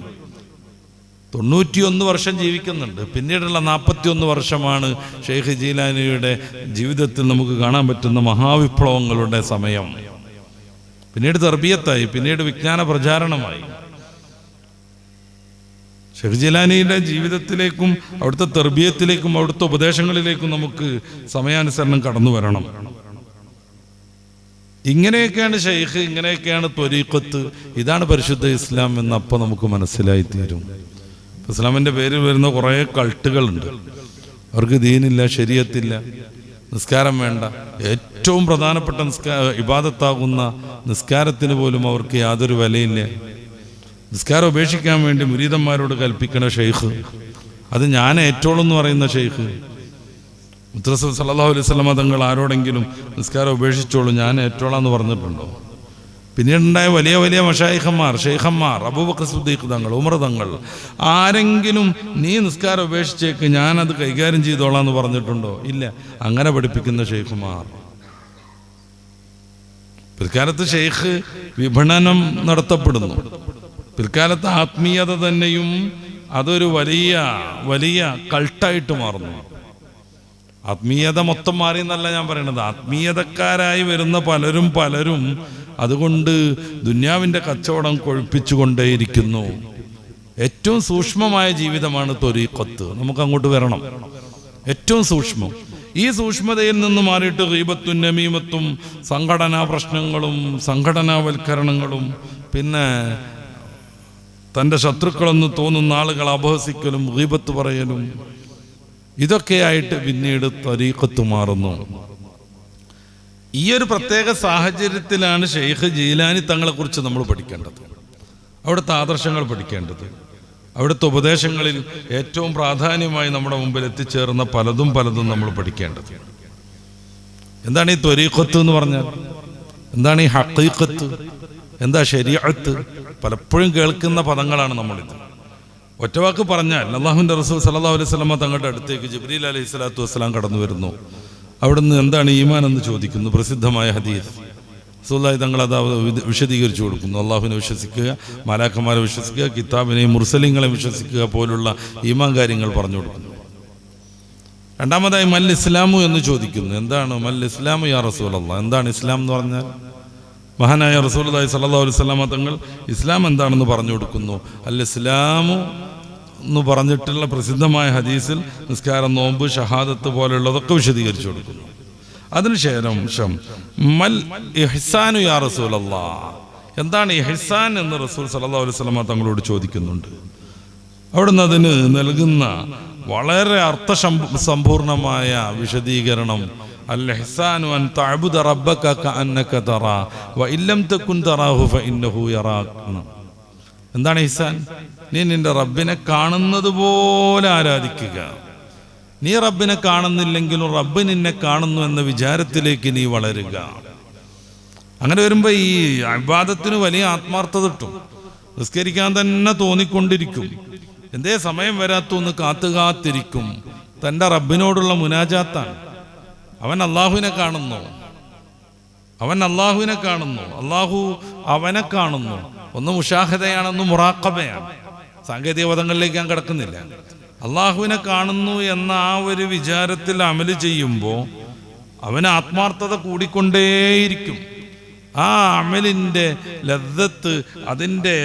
91 വർഷം ജീവിക്കുന്നുണ്ട്. പിന്നീടുള്ള 41 വർഷമാണ് ഷെയ്ഖ് ജീലാനിയുടെ ജീവിതത്തിൽ നമുക്ക് കാണാൻ പറ്റുന്ന മഹാവിപ്ലവങ്ങളുടെ സമയം. പിന്നീട് തർബിയത്തായി, പിന്നീട് വിജ്ഞാന പ്രചാരണമായി. ഷെയ്ഖ് ജീലാനിയുടെ ജീവിതത്തിലേക്കും അവിടുത്തെ തർബിയത്തിലേക്കും അവിടുത്തെ ഉപദേശങ്ങളിലേക്കും നമുക്ക് സമയാനുസരണം കടന്നു വരണം. ഇങ്ങനെയൊക്കെയാണ് ഷെയ്ഖ്, ഇങ്ങനെയൊക്കെയാണ് ത്വരീഖത്ത്, ഇതാണ് പരിശുദ്ധ ഇസ്ലാം എന്ന് അപ്പോൾ നമുക്ക് മനസ്സിലായി തീരും. ഇസ്ലാമിൻ്റെ പേരിൽ വരുന്ന കുറേ കൾട്ടുകളുണ്ട്. അവർക്ക് ദീനില്ല, ശരീഅത്തില്ല, നിസ്കാരം വേണ്ട. ഏറ്റവും പ്രധാനപ്പെട്ട ഇബാദത്താകുന്ന നിസ്കാരത്തിന് പോലും അവർക്ക് യാതൊരു വിലയില്ല. നിസ്കാരം ഉപേക്ഷിക്കാൻ വേണ്ടി മുരീദന്മാരോട് കൽപ്പിക്കണ ഷെയ്ഖ്, അത് ഞാൻ ഏറ്റോളം എന്ന് പറയുന്ന ഷെയ്ഖ്. മുത്തറസൂൽ സല്ലല്ലാഹു അലൈഹി വസല്ലം തങ്ങൾ ആരോടെങ്കിലും നിസ്കാരം ഉപേക്ഷിച്ചോളൂ ഞാൻ ഏറ്റോളാന്ന് പറഞ്ഞിട്ടുണ്ടോ? പിന്നീടുണ്ടായ വലിയ വലിയ മശായിഖന്മാർ, ഷെയ്ഖന്മാർ, അബൂബക്കർ സിദ്ദീഖ് തങ്ങൾ, ഉമർ തങ്ങൾ, ആരെങ്കിലും നീ നിസ്കാരം ഉപേക്ഷിച്ചേക്ക് ഞാനത് കൈകാര്യം ചെയ്തോളാം എന്ന് പറഞ്ഞിട്ടുണ്ടോ? ഇല്ല. അങ്ങനെ പഠിപ്പിക്കുന്ന ഷെയ്ഖുമാർ. പിൽക്കാലത്ത് ഷെയ്ഖ് വിപണനം നടത്തപ്പെടുന്നു. പിൽക്കാലത്ത് ആത്മീയത തന്നെയും അതൊരു വലിയ വലിയ കൾട്ടായിട്ട് മാറുന്നു. ആത്മീയത മൊത്തം മാറി എന്നല്ല ഞാൻ പറയണത്. ആത്മീയതക്കാരായി വരുന്ന പലരും അതുകൊണ്ട് ദുന്യാവിൻ്റെ കച്ചവടം കൊഴുപ്പിച്ചുകൊണ്ടേയിരിക്കുന്നു. ഏറ്റവും സൂക്ഷ്മമായ ജീവിതമാണ് ത്വരീഖത്ത്. നമുക്ക് അങ്ങോട്ട് വരണം. ഏറ്റവും സൂക്ഷ്മം. ഈ സൂക്ഷ്മതയിൽ നിന്ന് മാറിയിട്ട് ഗീബത്തും നമീമത്തും സംഘടനാ പ്രശ്നങ്ങളും സംഘടനാവൽക്കരണങ്ങളും പിന്നെ തൻ്റെ ശത്രുക്കളെന്ന് തോന്നുന്ന ആളുകളെ അപഹസിക്കലും ഗീബത്ത് പറയലും ഇതൊക്കെയായിട്ട് പിന്നീട് ത്വരീഖത്ത് മാറുന്നു. ഈ ഒരു പ്രത്യേക സാഹചര്യത്തിലാണ് ഷെയ്ഖ് ജീലാനി തങ്ങളെക്കുറിച്ച് നമ്മൾ പഠിക്കേണ്ടത്, അവിടുത്തെ ആദർശങ്ങൾ പഠിക്കേണ്ടത്. അവിടുത്തെ ഉപദേശങ്ങളിൽ ഏറ്റവും പ്രാധാന്യമായി നമ്മുടെ മുമ്പിൽ എത്തിച്ചേർന്ന പലതും നമ്മൾ പഠിക്കേണ്ടത്. എന്താണ് ഈ ത്വരീഖത്ത് എന്ന് പറഞ്ഞാൽ? എന്താണ് ഈ ഹഖീഖത്ത്? എന്താ ശരീഅത്ത്? പലപ്പോഴും കേൾക്കുന്ന പദങ്ങളാണ് നമ്മളിത്. ഒറ്റവാക്ക് പറഞ്ഞാൽ അല്ലാഹുവിൻ്റെ റസൂൽ സല്ലല്ലാഹു അലൈഹി വസല്ലം തങ്ങളുടെ അടുത്തേക്ക് ജിബ്രീൽ അലൈഹി സ്വലാത്തു വസ്സലാം കടന്നു വരുന്നു. അവിടുന്ന് എന്താണ് ഈമാൻ എന്ന് ചോദിക്കുന്നു. പ്രസിദ്ധമായ ഹദീസ്. റസൂലുള്ളാഹി തങ്ങൾ അത് വിശദീകരിച്ചു കൊടുക്കുന്നു. അള്ളാഹുവിനെ വിശ്വസിക്കുക, മലാക്കന്മാരെ വിശ്വസിക്കുക, കിതാബിനെയും മുർസലിങ്ങളെ വിശ്വസിക്കുക പോലുള്ള ഈമാൻ കാര്യങ്ങൾ പറഞ്ഞു കൊടുക്കുന്നു. രണ്ടാമതായി മൽ ഇസ്ലാമു എന്ന് ചോദിക്കുന്നു. എന്താണ് മൽ ഇസ്ലാമു യാ റസൂലല്ലാഹ്? എന്താണ് ഇസ്ലാം എന്ന് പറഞ്ഞാൽ? മഹാനായ റസൂലുള്ളാഹി സ്വല്ലല്ലാഹു അലൈഹി വസല്ലം തങ്ങൾ ഇസ്ലാം എന്താണെന്ന് പറഞ്ഞു കൊടുക്കുന്നു. അൽ ഇസ്ലാമു എന്ന് പറഞ്ഞിട്ടുള്ള പ്രസിദ്ധമായ ഹദീസിൽ നിസ്കാരം, നോമ്പ്, ഷഹാദത്ത് പോലെയുള്ളതൊക്കെ വിശദീകരിച്ചു കൊടുക്കുന്നു. അതിനുശേഷം മൽ ഇഹ്സാനു യാ റസൂലല്ലാഹ്, എന്താണ് ഇഹ്സാൻ എന്ന് റസൂൽ സല്ലല്ലാഹു അലൈഹി വസല്ലം തങ്ങളോട് ചോദിക്കുന്നുണ്ട്. അവിടുന്ന് അതിന് നൽകുന്ന വളരെ അർത്ഥസമ്പൂർണമായ വിശദീകരണം അൽ ഇഹ്സാനു അൻ തഅബുദ റബ്ബക കഅന്നക തറാ വ ഇല്ലം തകുൻ തറാഹു ഫഇന്നഹു യറാക. എന്താണ് ഇഹ്സാൻ? നീ നിന്റെ റബ്ബിനെ കാണുന്നത് പോലെ ആരാധിക്കുക. നീ റബ്ബിനെ കാണുന്നില്ലെങ്കിലും റബ്ബ് നിന്നെ കാണുന്നു എന്ന വിചാരത്തിലേക്ക് നീ വളരുക. അങ്ങനെ വരുമ്പോൾ ഈ ഇബാദത്തിന് വലിയ ആത്മാർത്ഥത കിട്ടും. നിസ്കരിക്കാൻ തന്നെ തോന്നിക്കൊണ്ടിരിക്കും. എന്തേ സമയം വരാത്തൊന്ന് കാത്തുകാത്തിരിക്കും. തൻ്റെ റബ്ബിനോടുള്ള മുനാജാത്താണ്. അവൻ അള്ളാഹുവിനെ കാണുന്നു, അള്ളാഹു അവനെ കാണുന്നു. ഒന്ന് മുഷാഹദയാണെന്ന് മുറാഖബയാണ്. സാങ്കേതിക പദങ്ങളിലേക്ക് ഞാൻ കിടക്കുന്നില്ല. അള്ളാഹുവിനെ കാണുന്നു എന്ന ആ ഒരു വിചാരത്തിൽ അമല് ചെയ്യുമ്പോൾ അവന് ആത്മാർത്ഥത കൂടിക്കൊണ്ടേയിരിക്കും. ആ അമലിൻ്റെ ലദ്ദത്ത്, അതിൻ്റെ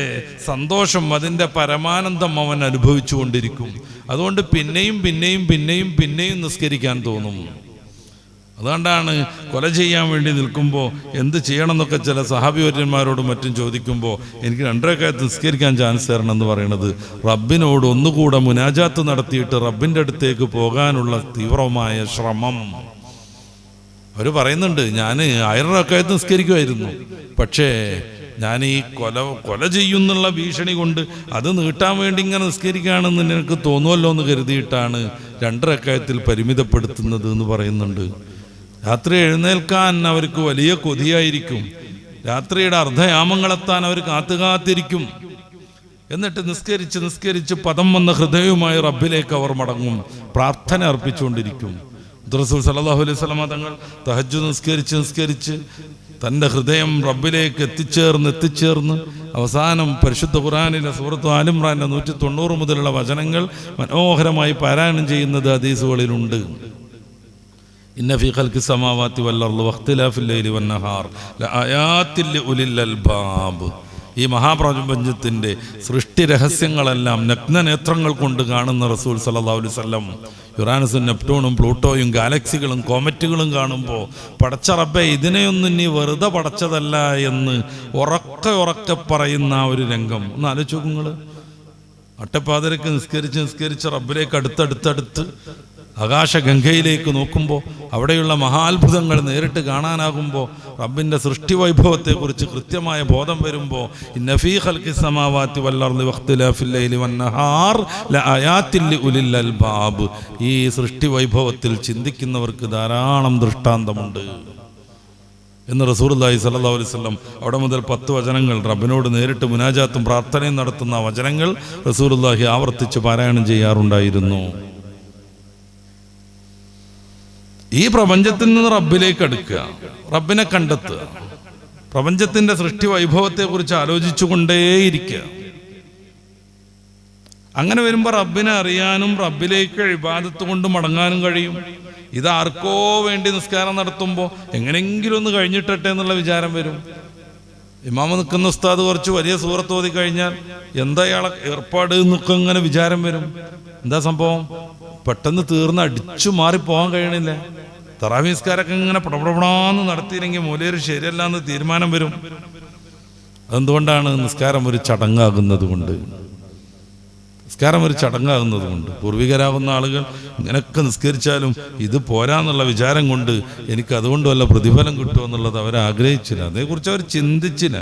സന്തോഷം, അതിൻ്റെ പരമാനന്ദം അവൻ അനുഭവിച്ചു കൊണ്ടിരിക്കും. അതുകൊണ്ട് പിന്നെയും നിസ്കരിക്കാൻ തോന്നും. അതുകൊണ്ടാണ് കൊല ചെയ്യാൻ വേണ്ടി നിൽക്കുമ്പോൾ എന്ത് ചെയ്യണം എന്നൊക്കെ ചില സഹാബിവര്യന്മാരോടും മറ്റും ചോദിക്കുമ്പോൾ എനിക്ക് 2 റക്അത്ത് നിസ്കരിക്കാൻ ചാൻസ് തരണം എന്ന് പറയുന്നത് റബ്ബിനോട് ഒന്നുകൂടെ മുനാജാത്ത് നടത്തിയിട്ട് റബ്ബിൻ്റെ അടുത്തേക്ക് പോകാനുള്ള തീവ്രമായ ശ്രമം. അവർ പറയുന്നുണ്ട്, ഞാൻ 1000 റക്അത്ത് നിസ്കരിക്കുമായിരുന്നു, പക്ഷേ ഞാൻ ഈ കൊല ചെയ്യുന്നുള്ള ഭീഷണി കൊണ്ട് അത് നീട്ടാൻ വേണ്ടി ഇങ്ങനെ നിസ്കരിക്കുകയാണെന്ന് എനിക്ക് തോന്നുമല്ലോ എന്ന് കരുതിയിട്ടാണ് 2 റക്അത്തിൽ പരിമിതപ്പെടുത്തുന്നത് എന്ന് പറയുന്നുണ്ട്. രാത്രി എഴുന്നേൽക്കാൻ അവർക്ക് വലിയ കൊതിയായിരിക്കും. രാത്രിയുടെ അർദ്ധയാമങ്ങളെത്താൻ അവർ കാത്തുകാത്തിരിക്കും. എന്നിട്ട് നിസ്കരിച്ച് പദം വന്ന ഹൃദയവുമായി റബ്ബിലേക്ക് അവർ മടങ്ങും, പ്രാർത്ഥന അർപ്പിച്ചുകൊണ്ടിരിക്കും. റസൂൽ സല്ലല്ലാഹു അലൈഹി വസല്ലം തങ്ങൾ തഹജ്ജുദ് നിസ്കരിച്ച് തൻ്റെ ഹൃദയം റബ്ബിലേക്ക് എത്തിച്ചേർന്ന് അവസാനം പരിശുദ്ധ ഖുർആനിലെ സൂറത്ത് ആൽ ഇംറാന്റെ 190 മുതലുള്ള വചനങ്ങൾ മനോഹരമായി പാരായണം ചെയ്യുന്നത് ഹദീസുകളിലുണ്ട്. ഇന്ന ഫീ ഖൽഖി സമാവാതി വൽ അർളി വഖ്തിലാഫിൽ ലൈലി വൻ നഹാർ ലആയാതിൽ ലിഉലിൽ അൽബാബ്. ഈ മഹാപ്രപഞ്ചത്തിൻ്റെ സൃഷ്ടി രഹസ്യങ്ങളെല്ലാം നഗ്നനേത്രങ്ങൾ കൊണ്ട് കാണുന്ന റസൂൽ സല്ലല്ലാഹു അലൈഹി വസല്ലം യുറാനസും നെപ്റ്റൂണും പ്ലൂട്ടോയും ഗാലക്സികളും കോമറ്റുകളും കാണുമ്പോൾ പടച്ച റബ്ബേ, ഇതിനെയൊന്നും നീ വെറുതെ പടച്ചതല്ല എന്ന് ഉറക്കെ പറയുന്ന ഒരു രംഗം ഒന്ന് ആലോചിച്ച് നോക്കൂ നിങ്ങൾ. അട്ടപ്പാതിരക്ക് നിസ്കരിച്ച് റബ്ബിലേക്ക് അടുത്തടുത്ത് ആകാശഗംഗയിലേക്ക് നോക്കുമ്പോൾ അവിടെയുള്ള മഹാത്ഭുതങ്ങൾ നേരിട്ട് കാണാനാകുമ്പോൾ റബ്ബിൻ്റെ സൃഷ്ടി വൈഭവത്തെക്കുറിച്ച് കൃത്യമായ ബോധം വരുമ്പോൾ ഇന്ന ഫീ ഖൽഖി സമാവാതി വൽ അർളി വഖ്തിലാഫിൽ ലൈലി വൻ നഹാർ ലആയാതിൽ ലിഉലിൽ അൽബാബ്. ഈ സൃഷ്ടി വൈഭവത്തിൽ ചിന്തിക്കുന്നവർക്ക് ധാരാളം ദൃഷ്ടാന്തമുണ്ട് എന്ന് റസൂലുള്ളാഹി സ്വല്ലല്ലാഹു അലൈഹി വസല്ലം അവിടെ മുതൽ 10 വചനങ്ങൾ റബ്ബിനോട് നേരിട്ട് മുനാജാത്തും പ്രാർത്ഥനയും നടത്തുന്ന വചനങ്ങൾ റസൂലുള്ളാഹി ആവർത്തിച്ച് പാരായണം ചെയ്യാറുണ്ടായിരുന്നു. ഈ പ്രപഞ്ചത്തിൽ നിന്ന് റബ്ബിലേക്ക് അടുക്കുക, റബ്ബിനെ കണ്ടെത്തുക, പ്രപഞ്ചത്തിന്റെ സൃഷ്ടി വൈഭവത്തെക്കുറിച്ച് ആലോചിച്ചുകൊണ്ടേയിരിക്കുക. അങ്ങനെ വരുമ്പോൾ റബ്ബിനെ അറിയാനും റബ്ബിലേക്ക് ഇബാദത്ത് കൊണ്ട് മടങ്ങാനും കഴിയും. ഇത് ആർക്കോ വേണ്ടി നിസ്കാരം നടത്തുമ്പോൾ എങ്ങനെയെങ്കിലും ഒന്ന് കഴിഞ്ഞിട്ടെ എന്നുള്ള വിചാരം വരും. ഇമാമ നിൽക്കുന്ന ഉസ്താദ് കുറച്ച് വലിയ സൂറത്ത് ഓതി കഴിഞ്ഞാൽ എന്താ ഇയാളെ ഏർപ്പാട് എന്നൊക്കെ ഇങ്ങനെ വിചാരം വരും. എന്താ സംഭവം? പെട്ടെന്ന് തീർന്ന് അടിച്ചു മാറിപ്പോകാൻ കഴിയണില്ല. തറാവീഹ് നിസ്കാരമൊക്കെ ഇങ്ങനെ പടപടപടാന്ന് നടത്തിയില്ലെങ്കിൽ മൂലയൊരു ശരിയല്ല എന്ന് തീരുമാനം വരും. അതെന്തുകൊണ്ടാണ്? നിസ്കാരം ഒരു ചടങ്ങാകുന്നത് കൊണ്ട്. പൂർവികരാകുന്ന ആളുകൾ ഇങ്ങനെയൊക്കെ നിസ്കരിച്ചാലും ഇത് പോരാന്നുള്ള വിചാരം കൊണ്ട് എനിക്ക് അതുകൊണ്ട് വല്ല പ്രതിഫലം കിട്ടുമെന്നുള്ളത് അവർ ആഗ്രഹിച്ചില്ല. അതേക്കുറിച്ച് അവർ ചിന്തിച്ചില്ല.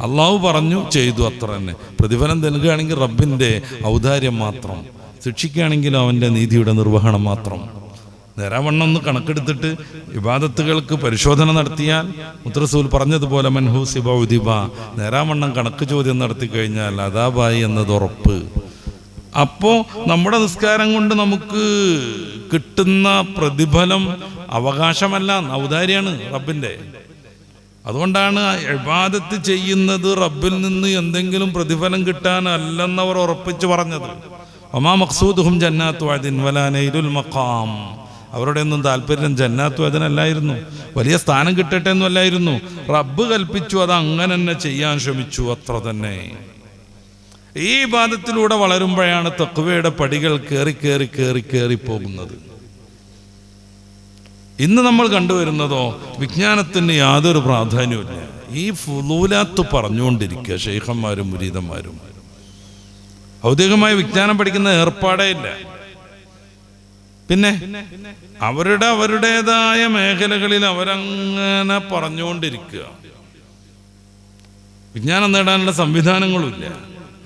അള്ളാഹു പറഞ്ഞു, ചെയ്തു, അത്ര തന്നെ. പ്രതിഫലം നൽകുകയാണെങ്കിൽ റബ്ബിൻ്റെ ഔദാര്യം മാത്രം, ശിക്ഷിക്കുകയാണെങ്കിലും അവൻ്റെ നീതിയുടെ നിർവഹണം മാത്രം. നേരാവണ്ണം ഒന്ന് കണക്കെടുത്തിട്ട് ഇബാദത്തുകൾക്ക് പരിശോധന നടത്തിയാൽ മുത്തറസൂൽ പറഞ്ഞതുപോലെ മൻഹൂസിബ ഉദിബ, നേരാവണ്ണം കണക്ക് ചോദ്യം നടത്തി കഴിഞ്ഞാൽ അദാബായി എന്നത് ഉറപ്പ്. അപ്പോൾ നമ്മുടെ നിസ്കാരം കൊണ്ട് നമുക്ക് കിട്ടുന്ന പ്രതിഫലം അവകാശമല്ല, ഔദാര്യാണ് റബ്ബിൻ്റെ. അതുകൊണ്ടാണ് ഇബാദത്ത് ചെയ്യുന്നത് റബ്ബിൽ നിന്ന് എന്തെങ്കിലും പ്രതിഫലം കിട്ടാനല്ലെന്നവർ ഉറപ്പിച്ച് പറഞ്ഞത്. വമാ മഖ്സൂദുഹും ജന്നാത്തു അദ്ൻ വലാ നൈലുൽ മഖാം. അവരുടെ ഒന്നും താല്പര്യം ജന്നാത്തും അതിനല്ലായിരുന്നു, വലിയ സ്ഥാനം കിട്ടട്ടെ എന്നും അല്ലായിരുന്നു. റബ്ബ് കൽപ്പിച്ചു, അത് അങ്ങനെ തന്നെ ചെയ്യാൻ ശ്രമിച്ചു, അത്ര തന്നെ. ഈ ഇബാദത്തിലൂടെ വളരുമ്പോഴാണ് തഖ്വയുടെ പടികൾ കയറി കയറി കയറി കയറി പോകുന്നത്. ഇന്ന് നമ്മൾ കണ്ടുവരുന്നതോ വിജ്ഞാനത്തിന് യാതൊരു പ്രാധാന്യമില്ല. ഈ ഫുളൂലാത്ത് പറഞ്ഞുകൊണ്ടിരിക്കുക ശൈഖന്മാരും മുരീദന്മാരും. ഔദ്യോഗികമായ വിജ്ഞാനം പഠിക്കുന്ന ഏർപ്പാടേ ഇല്ല. പിന്നെ അവരുടേതായ മേഖലകളിൽ അവരങ്ങനെ പറഞ്ഞുകൊണ്ടിരിക്കുക. വിജ്ഞാനം നേടാനുള്ള സംവിധാനങ്ങളുമില്ല,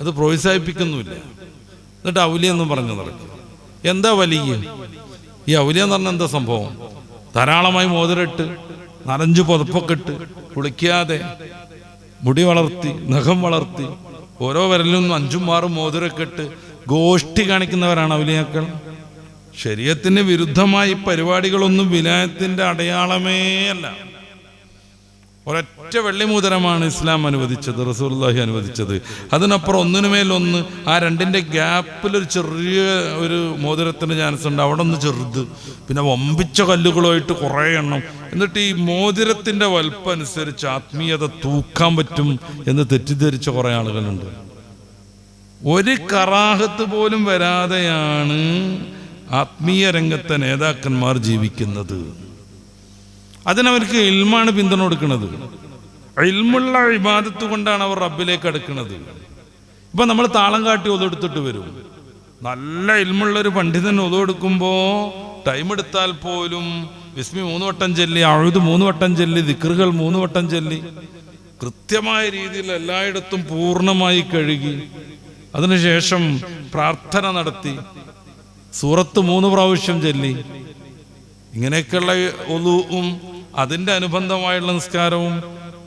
അത് പ്രോത്സാഹിപ്പിക്കുന്നുമില്ല. എന്നിട്ട് ഔലിയെന്നും പറഞ്ഞു നടക്കുക. എന്താ വലിയ ഈ ഔലിയ എന്ന് പറഞ്ഞാൽ എന്താ സംഭവം? ധാരാളമായി മോതിരട്ട്, 4-5 പുതപ്പൊക്കെ ഇട്ട്, കുളിക്കാതെ, മുടി വളർത്തി, നഖം വളർത്തി, ഓരോ വിരലിലും 5-6 മോതിരൊക്കെ ഇട്ട് ഗോഷ്ഠി കാണിക്കുന്നവരാണ് ഔലിയാക്കൾ. ശരീഅത്തിന് വിരുദ്ധമായി പരിപാടികളൊന്നും വിലായത്തിന്റെ അടയാളമേ അല്ല. ഒരൊറ്റ വെള്ളിമോതിരമാണ് ഇസ്ലാം അനുവദിച്ചത്, റസൂലുള്ളാഹി അനുവദിച്ചത്. അതിനപ്പുറം ഒന്നിനുമേലൊന്ന്, ആ രണ്ടിന്റെ ഗ്യാപ്പിലൊരു ചെറിയ ഒരു മോതിരത്തിന് ചാൻസ് ഉണ്ട്, അവിടെ ഒന്ന് ചെറുത്, പിന്നെ വമ്പിച്ച കല്ലുകളുമായിട്ട് കുറേ എണ്ണം. എന്നിട്ട് ഈ മോതിരത്തിന്റെ വലുപ്പം അനുസരിച്ച് ആത്മീയത തൂക്കാൻ പറ്റും എന്ന് തെറ്റിദ്ധരിച്ച കുറേ ആളുകളുണ്ട്. ഒരു കറാഹത്ത് പോലും വരാതെയാണ് ആത്മീയ രംഗത്തെ നേതാക്കന്മാർ ജീവിക്കുന്നത്. അതിനവർക്ക് ഇൽമാണ് പിന്തുണ കൊടുക്കുന്നത്. ഇൽമുള്ള ഇബാദത്ത് കൊണ്ടാണ് അവർ റബ്ബിലേക്ക് അടുക്കുന്നത്. ഇപ്പൊ നമ്മൾ താളം കാട്ടി ഒതെടുത്തിട്ട് വരും. നല്ല ഇൽമുള്ളൊരു പണ്ഡിതൻ ഒതെടുക്കുമ്പോൾ ടൈം എടുത്താൽ പോലും വിസ്മി 3 വട്ടം ചൊല്ലി, അഴുത് 3 വട്ടം ചൊല്ലി, ദിക്റുകൾ 3 വട്ടം ചൊല്ലി, കൃത്യമായ രീതിയിൽ എല്ലായിടത്തും പൂർണ്ണമായി കഴുകി, അതിനുശേഷം പ്രാർത്ഥന നടത്തി, സൂറത്ത് 3 പ്രാവശ്യം ചൊല്ലി, ഇങ്ങനെയൊക്കെയുള്ള ഒളുവും അതിൻ്റെ അനുബന്ധമായുള്ള നിസ്കാരവും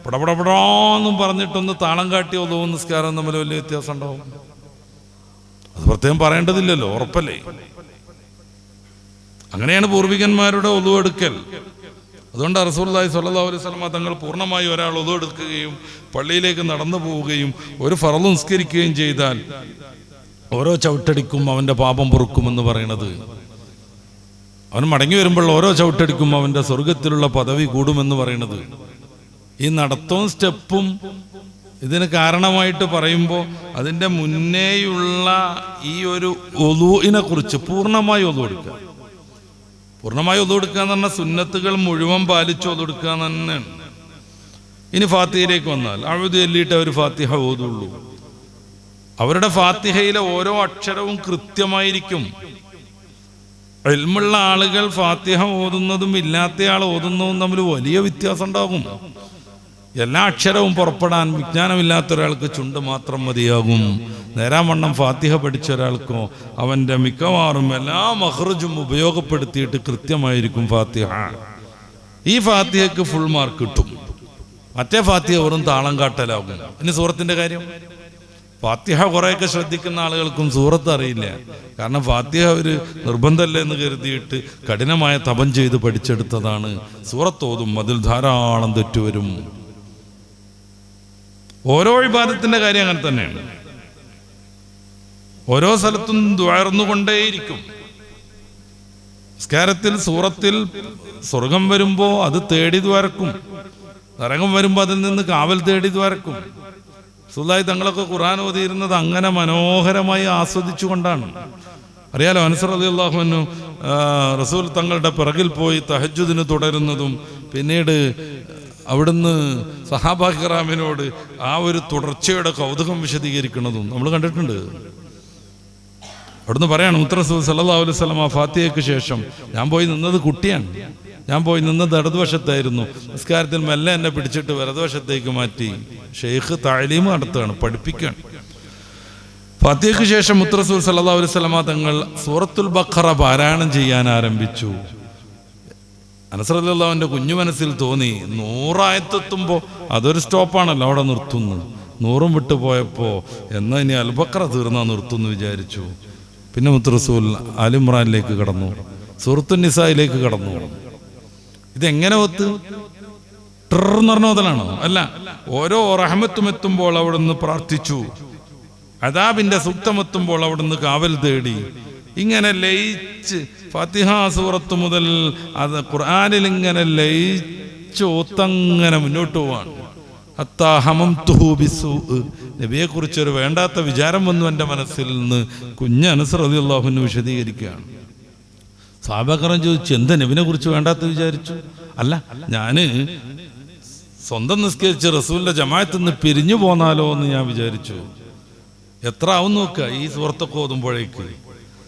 പടപടപടാന്നും പറഞ്ഞിട്ടൊന്ന് താളം കാട്ടി ഒളുവും നിസ്കാരവും തമ്മിൽ വലിയ വ്യത്യാസം ഉണ്ടാവും. അത് പ്രത്യേകം പറയേണ്ടതില്ലല്ലോ, ഉറപ്പല്ലേ? അങ്ങനെയാണ് പൂർവികന്മാരുടെ ഒളു എടുക്കൽ. അതുകൊണ്ട് റസൂലുള്ളാഹി സ്വല്ലല്ലാഹു അലൈഹി വസല്ലം തങ്ങൾ പൂർണ്ണമായി ഒരാൾ ഒളു എടുക്കുകയും പള്ളിയിലേക്ക് നടന്നു പോവുകയും ഒരു ഫർള് നിസ്കരിക്കുകയും ചെയ്താൽ ഓരോ ചവിട്ടടിക്കും അവൻ്റെ പാപം പൊറുക്കുമെന്ന് പറയണത്. അവൻ മടങ്ങി വരുമ്പോൾ ഓരോ ചവിട്ടടിക്കും അവൻ്റെ സ്വർഗത്തിലുള്ള പദവി കൂടുമെന്ന് പറയുന്നത്. ഈ നടത്തവും സ്റ്റെപ്പും ഇതിന് കാരണമായിട്ട് പറയുമ്പോൾ അതിൻ്റെ മുന്നേയുള്ള ഈ ഒരു ഒളുവിനെ കുറിച്ച് പൂർണ്ണമായി ഒളു എടുക്കുക. പൂർണ്ണമായി ഒളു എടുക്കുക എന്ന് പറഞ്ഞാൽ സുന്നത്തുകൾ മുഴുവൻ പാലിച്ച് ഒളു എടുക്കുക എന്ന് തന്നെയാണ്. ഇനി ഫാത്തിഹയിലേക്ക് വന്നാൽ അഴുത് ചൊല്ലിയിട്ട് അവർ ഫാത്തിഹ ഓതുള്ളൂ. അവരുടെ ഫാത്തിഹയിലെ ഓരോ അക്ഷരവും കൃത്യമായിരിക്കും. ഇൽമുള്ള ആളുകൾ ഫാത്തിഹ ഓതുന്നതും ഇല്ലാത്തയാൾ ഓതുന്നതും തമ്മിൽ വലിയ വ്യത്യാസം ഉണ്ടാകും. എല്ലാ അക്ഷരവും പുറപ്പെടാൻ വിജ്ഞാനമില്ലാത്ത ഒരാൾക്ക് ചുണ്ട് മാത്രം മതിയാകും. നേരാവണ്ണം ഫാത്തിഹ പഠിച്ച ഒരാൾക്കോ അവൻ്റെ മിക്കവാറും എല്ലാ മഖ്റജും ഉപയോഗപ്പെടുത്തിയിട്ട് കൃത്യമായിരിക്കും ഫാത്തിഹ. ഈ ഫാത്തിഹയ്ക്ക് ഫുൾ മാർക്ക് കിട്ടും. മറ്റേ ഫാത്തിഹ വെറും താളം കാട്ടലാകും. ഇനി സൂറത്തിൻ്റെ കാര്യം, ഫാത്തിഹ കുറേയൊക്കെ ശ്രദ്ധിക്കുന്ന ആളുകൾക്കും സൂറത്ത് അറിയില്ല. കാരണം ഫാത്തിഹ ഒരു നിർബന്ധമല്ല എന്ന് കരുതിയിട്ട് കഠിനമായ തപം ചെയ്ത് പഠിച്ചെടുത്തതാണ്. സൂറത്ത് ഓതും, അതിൽ ധാരാളം തെറ്റുവരും. ഓരോ ഇബാദത്തിന്റെ കാര്യം അങ്ങനെ തന്നെയാണ്. ഓരോ സ്ഥലത്തും ദ്വാർന്നുകൊണ്ടേയിരിക്കും. നിസ്കാരത്തിൽ സൂറത്തിൽ സ്വർഗം വരുമ്പോൾ അത് തേടി ദ്വാരക്കും, നരകം വരുമ്പോൾ അതിൽ നിന്ന് കാവൽ തേടി ദ്വാരക്കും. റസൂലുള്ളാഹി തങ്ങളൊക്കെ ഖുർആൻ ഓതിയിരുന്നത് അങ്ങനെ മനോഹരമായി ആസ്വദിച്ചുകൊണ്ടാണ്. അറിയാലോ, അനസ് റളിയല്ലാഹു അൻഹു റസൂൽ തങ്ങളുടെ പിറകിൽ പോയി തഹജ്ജുദിന് തുടരുന്നതും പിന്നീട് അവിടുന്ന് സഹാബാ കിറാമിനോട് ആ ഒരു തുടർച്ചയുടെ കൗതുകം വിശദീകരിക്കുന്നതും നമ്മൾ കണ്ടിട്ടുണ്ട്. അവിടുന്ന് പറയാണ്, മുത്തറസൂൽ സല്ലല്ലാഹു അലൈഹി വസല്ലം ആ ഫാത്തിഹയ്ക്ക് ശേഷം ഞാൻ പോയി നിന്നത് കുട്ടിയാണ്, ഞാൻ പോയി നിന്നത് ഇടതുവശത്തായിരുന്നു. നിസ്കാരത്തിൽ മെല്ലെ എന്നെ പിടിച്ചിട്ട് വലതുവശത്തേക്ക് മാറ്റി ഷെയ്ഖ് തഅലീം നടത്തുകയാണ്, പഠിപ്പിക്കുകയാണ്. ഫാത്തിഹയ്ക്ക് ശേഷം മുത്തറസൂൽ സല്ലല്ലാഹു അലൈഹി വസല്ലം തങ്ങൾ സൂറത്തുൽ ബഖറ പാരായണം ചെയ്യാൻ ആരംഭിച്ചു. അനസ് റളിയല്ലാഹുവിന്റെ കുഞ്ഞു മനസ്സിൽ തോന്നി, 100 ആയത്തെത്തുമ്പോൾ അതൊരു സ്റ്റോപ്പാണല്ലോ, അവിടെ നിർത്തുന്നു. 100 വിട്ടു പോയപ്പോൾ എന്നാ ഇനി അൽ ബഖറ തീർന്നാ നിർത്തുന്നു വിചാരിച്ചു. പിന്നെ മുത്തറസൂൽ ആലി ഇമ്രാനിലേക്ക് കടന്നു, സൂറത്തുൻ നിസായിലേക്ക് കടന്നു. ഇതെങ്ങനെ ഒത്ത് എന്ന് പറഞ്ഞ മുതലാണോ? അല്ല, ഓരോ റഹ്മത്തും എത്തുമ്പോൾ അവിടുന്ന് പ്രാർത്ഥിച്ചു, അദാബിന്റെ സൂക്തമെത്തുമ്പോൾ അവിടുന്ന് കാവൽ തേടി, ഇങ്ങനെ ലയിച്ച് ഫാത്തിഹ സൂറത്ത് മുതൽ അത് ഖുർആനിൽ ഇങ്ങനെ ലയിച്ച് ഒത്തങ്ങനെ മുന്നോട്ട് പോവാണ്. നബിയെക്കുറിച്ചൊരു വേണ്ടാത്ത വിചാരം വന്നു എൻ്റെ മനസ്സിൽ നിന്ന്. കുഞ്ഞ് അനസ് റളിയല്ലാഹു അൻഹു വിശദീകരിക്കുകയാണ്. സഹാബാക്കളൻ ചോദിച്ചു, എന്താ നബിനെ കുറിച്ച് വേണ്ടാത്ത വിചാരിച്ചു? അല്ല, ഞാന് സ്വന്തം നിസ്കരിച്ച് റസൂലിന്റെ ജമാഅത്തിൽ നിന്ന് പിരിഞ്ഞു പോന്നാലോ എന്ന് ഞാൻ വിചാരിച്ചു. എത്ര ആവും നോക്കുക ഈ സൂറത്തൊക്കെ ഓതുമ്പോഴേക്ക്.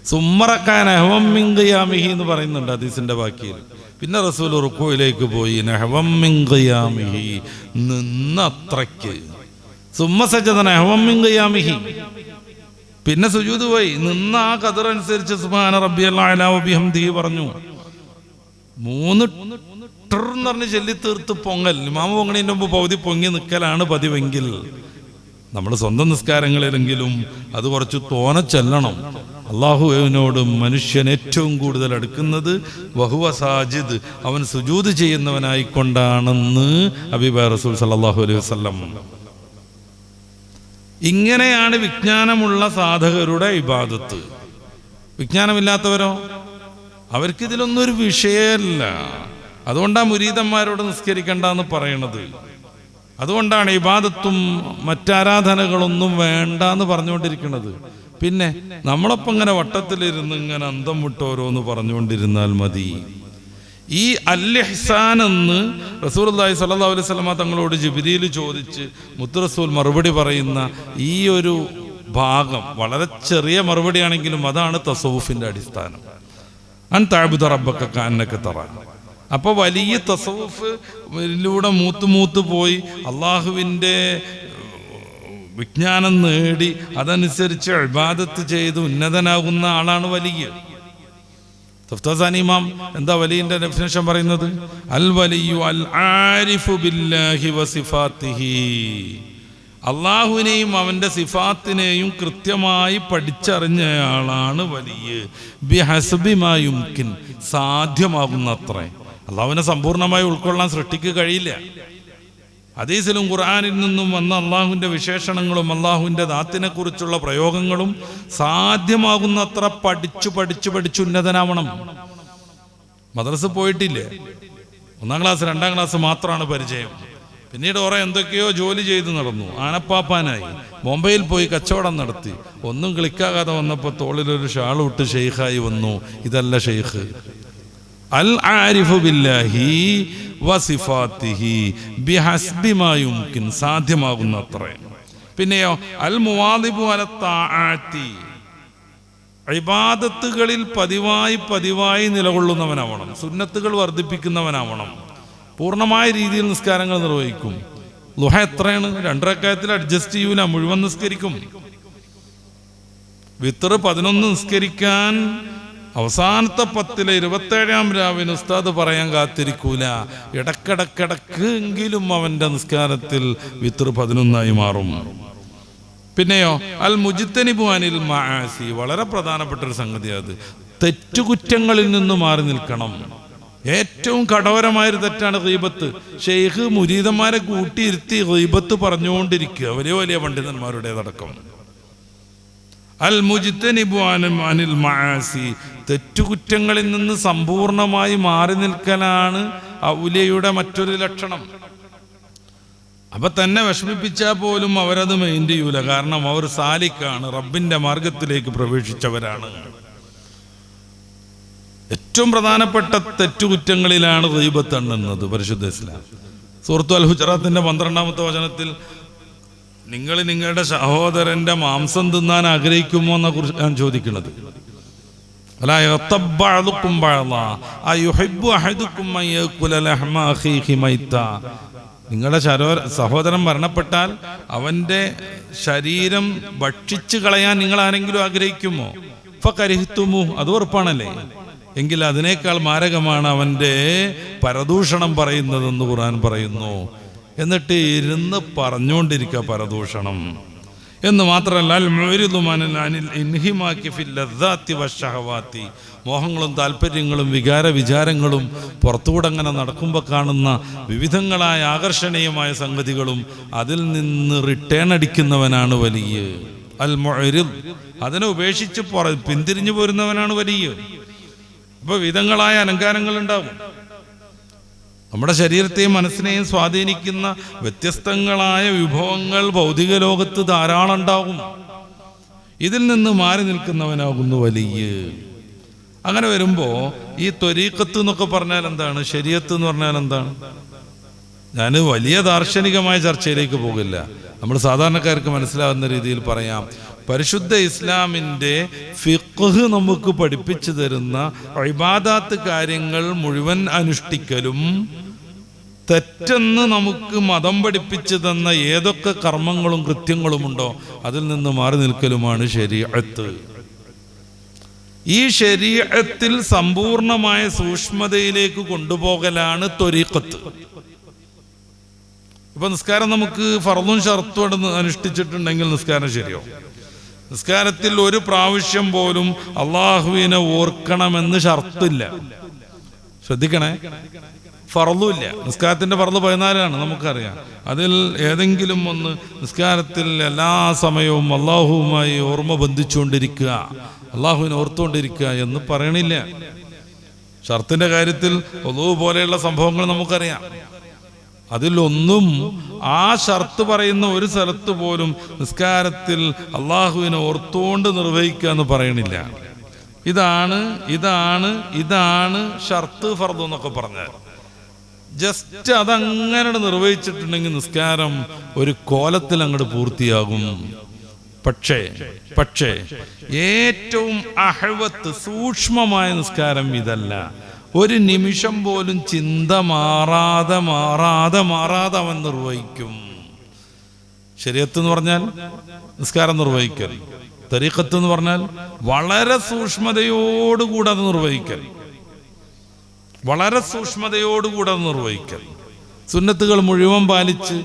സുമ്മറക്കാൻ നഹ്വം മിൻ ഖിയാമിഹി എന്ന് പറയുന്നുണ്ട് ഹദീസിന്റെ ബാക്കിയിൽ. പിന്നെ റസൂൽ റുക്കൂയിലേക്ക് പോയി, നഹ്വം മിൻ ഖിയാമിഹി, നിന്നത്രയ്ക്ക്. സുമ്മ സജദ നഹ്വം മിൻ ഖിയാമിഹി, പിന്നെ സുജൂദ് പോയി, നിന്ന ആ ഖദർ അനുസരിച്ച് സുബ്ഹാന റബ്ബിയൽ അഅ്ലാ വബിഹംദിഹി പറഞ്ഞു. 3 എന്ന് പറഞ്ഞ് ചൊല്ലി തീർത്ത് പൊങ്ങൽ. ഇമാമ പൊങ്ങണതിൻ്റെ മുമ്പ് പൗതി പൊങ്ങി നിൽക്കലാണ് പതിവെങ്കിൽ നമ്മൾ സ്വന്തം നിസ്കാരങ്ങളിലെങ്കിലും അത് കുറച്ച് തോനെ ചെല്ലണം. അള്ളാഹുവിനോട് മനുഷ്യൻ ഏറ്റവും കൂടുതൽ അടുക്കുന്നത് വഹുവ സാജിദ്, അവൻ സുജൂദ് ചെയ്യുന്നവനായിക്കൊണ്ടാണെന്ന് ഹബീബായ റസൂൽ സല്ലല്ലാഹു അലൈഹി വസല്ലം. ഇങ്ങനെയാണ് വിജ്ഞാനമുള്ള സാധകരുടെ ഇബാദത്ത്. വിജ്ഞാനമില്ലാത്തവരോ, അവർക്കിതിലൊന്നും ഒരു വിഷയമല്ല. അതുകൊണ്ടാണ് മുരീദന്മാരോട് നിസ്കരിക്കണ്ടെന്ന് പറയണത്. അതുകൊണ്ടാണ് ഇബാദത്തും മറ്റാരാധനകളൊന്നും വേണ്ട എന്ന് പറഞ്ഞുകൊണ്ടിരിക്കുന്നത്. പിന്നെ നമ്മളൊപ്പം ഇങ്ങനെ വട്ടത്തിലിരുന്ന് ഇങ്ങനെ അന്തം വിട്ടോരോന്ന് പറഞ്ഞുകൊണ്ടിരുന്നാൽ മതി. ഈ അൽ-ഇഹ്സാൻ എന്ന് റസൂലുള്ളാഹി സ്വല്ലല്ലാഹു അലൈഹി വസല്ലം തങ്ങളോട് ജിബ്രീൽ ചോദിച്ച് മുത്ത് റസൂൽ മറുപടി പറയുന്ന ഈ ഒരു ഭാഗം വളരെ ചെറിയ മറുപടിയാണെങ്കിലും അതാണ് തസവുഫിന്റെ അടിസ്ഥാനം. അൻ തഅബ്ദു റബ്ബക കഅന്നക തറാ. അപ്പോൾ വലിയ തസവുഫിലൂടെ മൂത്ത് പോയി അള്ളാഹുവിൻ്റെ വിജ്ഞാനം നേടി അതനുസരിച്ച് ഇബാദത്ത് ചെയ്ത് ഉന്നതനാകുന്ന ആളാണ് വലിയ. തഫ്താസാനി ഇമാം എന്താ വലിയന്റെ ഡെഫിനിഷൻ പറയുന്നത്? അൽ വലിയു അൽ ആരിഫു ബില്ലാഹി വസിഫാത്തിഹി, അള്ളാഹുവിനെയും അവൻ്റെ സിഫാത്തിനെയും കൃത്യമായി പഠിച്ചറിഞ്ഞയാളാണ് വലിയ. ബിഹസ്ബി മാ യുംകിൻ, സാധ്യമാകുന്നത്രേ. അള്ളാഹുവിനെ സമ്പൂർണ്ണമായി ഉൾക്കൊള്ളാൻ സൃഷ്ടിക്ക് കഴിയില്ല. ഹദീസിലും ഖുർആനിൽ നിന്നും വന്ന അള്ളാഹുവിൻ്റെ വിശേഷണങ്ങളും അള്ളാഹുവിൻ്റെ ദാത്തിനെ കുറിച്ചുള്ള പ്രയോഗങ്ങളും സാധ്യമാകുന്നത്ര പഠിച്ചു ഉന്നതനാവണം. മദ്രസ പോയിട്ടില്ലേ, 1ാം ക്ലാസ് 2ാം ക്ലാസ് മാത്രമാണ് പരിചയം. പിന്നീട് കുറെ എന്തൊക്കെയോ ജോലി ചെയ്ത് നടന്നു, ആനപ്പാപ്പാനായി, ബോംബെയിൽ പോയി കച്ചവടം നടത്തി. ഒന്നും ക്ലിക്കാകാതെ വന്നപ്പോൾ തോളിലൊരു ഷാൾ ഇട്ട് ഷെയ്ഖായി വന്നു. ഇതല്ല ഷെയ്ഖ്. അൽ ആരിഫു ബില്ലാഹി വസിഫാത്തിഹി ബിഹസ്ബി മാ യുംകിൻ, സാധ്യമാകുന്നത്ര. പിന്നെയോ അൽ മുവാദിബു അല താഅത്തി, ഇബാദത്തുകളിൽ പതിവായി നിലകൊള്ളുന്നവനാവണം, സുന്നത്തുകൾ വർദ്ധിപ്പിക്കുന്നവനാവണം, പൂർണ്ണമായ രീതിയിൽ നിസ്കാരങ്ങൾ നിർവഹിക്കും. ളുഹ എത്രയാണ്? 2 റക്അത്തിൽ അഡ്ജസ്റ്റ് ചെയ്യൂല, മുഴുവൻ നിസ്കരിക്കും. വിത്ർ 11 നിസ്കരിക്കാൻ അവസാനത്തെ 10 27ാം രാവിന് ഉസ്താദ് പറയാൻ കാത്തിരിക്കൂല. ഇടക്കിടക്ക് എങ്കിലും അവന്റെ നിസ്കാരത്തിൽ വിത്ർ 11ആയി മാറും. പിന്നെയോ അൽ മുജ്തനിബു അനിൽ മആസി, വളരെ പ്രധാനപ്പെട്ട ഒരു സംഗതി. അത് തെറ്റുകുറ്റങ്ങളിൽ നിന്ന് മാറി നിൽക്കണം. ഏറ്റവും കഠോരമായൊരു തെറ്റാണ് ഗീബത്ത്. ഷെയ്ഖ് മുരീദന്മാരെ കൂട്ടിയിരുത്തി ഗീബത്ത് പറഞ്ഞുകൊണ്ടിരിക്കുക, വലിയ പണ്ഡിതന്മാരുടേതടക്കം. അൽ മുജ്തനിബു അനിൽ മആസി, തെറ്റുകുറ്റങ്ങളിൽ നിന്ന് സമ്പൂർണമായി മാറി നിൽക്കലാണ് ഔലിയയുടെ മറ്റൊരു ലക്ഷണം. അപ്പൊ തന്നെ വിഷമിപ്പിച്ചാൽ പോലും അവരത് മെയിൻറ്റ് ചെയ്യൂല. കാരണം അവർ സാലിക്കാണ്, റബ്ബിന്റെ മാർഗത്തിലേക്ക് പ്രവേശിച്ചവരാണ്. ഏറ്റവും പ്രധാനപ്പെട്ട തെറ്റുകുറ്റങ്ങളിലാണ് ഗീബത്ത് എണ്ണുന്നത് പരിശുദ്ധ ഇസ്ലാം. സൂറത്തുൽ അൽ ഹുജറാത്തിന്റെ 12ാമത്തെ വചനത്തിൽ നിങ്ങൾ നിങ്ങളുടെ സഹോദരന്റെ മാംസം തിന്നാൻ ആഗ്രഹിക്കുമോ എന്ന കുറിച്ച് ഞാൻ ചോദിക്കുന്നത്. നിങ്ങളുടെ സഹോദരൻ മരണപ്പെട്ടാൽ അവന്റെ ശരീരം ഭക്ഷിച്ചു കളയാൻ നിങ്ങൾ ആരെങ്കിലും ആഗ്രഹിക്കുമോ? ഫകരിഹ്തുമു, അത് ഉറപ്പാണല്ലേ. എങ്കിൽ അതിനേക്കാൾ മാരകമാണ് അവന്റെ പരദൂഷണം പറയുന്നതെന്ന് ഖുർആൻ പറയുന്നു. എന്നിട്ട് ഇരുന്ന് പറഞ്ഞുകൊണ്ടിരിക്കുക പരദൂഷണം എന്ന് മാത്രമല്ല, മോഹങ്ങളും താല്പര്യങ്ങളും വിചാരങ്ങളും പുറത്തുകൂടെ അങ്ങനെ നടക്കുമ്പോൾ കാണുന്ന വിവിധങ്ങളായ ആകർഷണീയമായ സംഗതികളും അതിൽ നിന്ന് റിട്ടേൺ അടിക്കുന്നവനാണ് വലിയ. അൽ മുഅരിദ്, അതിനെ ഉപേക്ഷിച്ച് പിന്തിരിഞ്ഞു പോരുന്നവനാണ് വലിയ. അപ്പൊ വിധങ്ങളായ അലങ്കാരങ്ങൾ ഉണ്ടാവും. നമ്മുടെ ശരീരത്തെയും മനസ്സിനെയും സ്വാധീനിക്കുന്ന വ്യത്യസ്തങ്ങളായ വിഭവങ്ങൾ ഭൗതിക ലോകത്ത് ധാരാളം ഉണ്ടാകും. ഇതിൽ നിന്ന് മാറി നിൽക്കുന്നവനാകുന്നു വലിയ. അങ്ങനെ വരുമ്പോൾ ഈ ത്വരീഖത്ത് എന്നൊക്കെ പറഞ്ഞാൽ എന്താണ്, ശരീഅത്ത് എന്ന് പറഞ്ഞാൽ എന്താണ്? ഞാൻ വലിയ ദാർശനികമായ ചർച്ചയിലേക്ക് പോകില്ല. നമ്മൾ സാധാരണക്കാർക്ക് മനസ്സിലാവുന്ന രീതിയിൽ പറയാം. പരിശുദ്ധ ഇസ്ലാമിൻ്റെ ഫിഖ്ഹ് നമുക്ക് പഠിപ്പിച്ചു തരുന്ന ഇബാദാത്ത് കാര്യങ്ങൾ മുഴുവൻ അനുഷ്ഠിക്കലും തെറ്റെന്ന് നമുക്ക് മതം പഠിപ്പിച്ചു തന്ന ഏതൊക്കെ കർമ്മങ്ങളും കൃത്യങ്ങളുമുണ്ടോ അതിൽ നിന്ന് മാറി നിൽക്കലുമാണ് ശരീഅത്ത്. ഈ ശരീഅത്തിൽ സമ്പൂർണമായ സൂക്ഷ്മതയിലേക്ക് കൊണ്ടുപോകലാണ് ത്വരീഖത്ത്. ഇപ്പൊ നിസ്കാരം നമുക്ക് ഫർളും ഷർത്തും അനുഷ്ഠിച്ചിട്ടുണ്ടെങ്കിൽ നിസ്കാരം ശരിയോ? നിസ്കാരത്തിൽ ഒരു പ്രാവശ്യം പോലും അള്ളാഹുവിനെ ഓർക്കണമെന്ന് ഷർത്തില്ല. ശ്രദ്ധിക്കണേ, ഫർളുമില്ല. നിസ്കാരത്തിന്റെ ഫർള് 14 നമുക്കറിയാം. അതിൽ ഏതെങ്കിലും ഒന്ന് നിസ്കാരത്തിൽ എല്ലാ സമയവും അള്ളാഹുവുമായി ഓർമ്മ ബന്ധിച്ചുകൊണ്ടിരിക്കുക, അള്ളാഹുവിനെ ഓർത്തുകൊണ്ടിരിക്കുക എന്ന് പറയണില്ല. ഷർത്തിന്റെ കാര്യത്തിൽ ഒളു പോലെയുള്ള സംഭവങ്ങൾ നമുക്കറിയാം. അതിലൊന്നും ആ ഷർത്ത് പറയുന്ന ഒരു സ്ഥലത്ത് പോലും നിസ്കാരത്തിൽ അള്ളാഹുവിനെ ഓർത്തുകൊണ്ട് നിർവഹിക്കുക എന്ന് പറയണില്ല. ഇതാണ് ഷർത്ത് ഫർദ് എന്നൊക്കെ പറഞ്ഞാൽ. ജസ്റ്റ് അതങ്ങനെ നിർവഹിച്ചിട്ടുണ്ടെങ്കിൽ നിസ്കാരം ഒരു കോലത്തിൽ അങ്ങോട്ട് പൂർത്തിയാകും. പക്ഷേ ഏറ്റവും അഹ്വത്ത് സൂക്ഷ്മമായ നിസ്കാരം ഇതല്ല. ഒരു നിമിഷം പോലും ചിന്ത മാറാതെ അവൻ നിർവഹിക്കും. ശരീഅത്ത് എന്ന് പറഞ്ഞാൽ നിസ്കാരം നിർവഹിക്കൽ. തരീഖത്ത് എന്ന് പറഞ്ഞാൽ വളരെ സൂക്ഷ്മതയോടുകൂടെ അത് നിർവഹിക്കൽ. സുന്നത്തുകൾ മുഴുവൻ പാലിച്ച്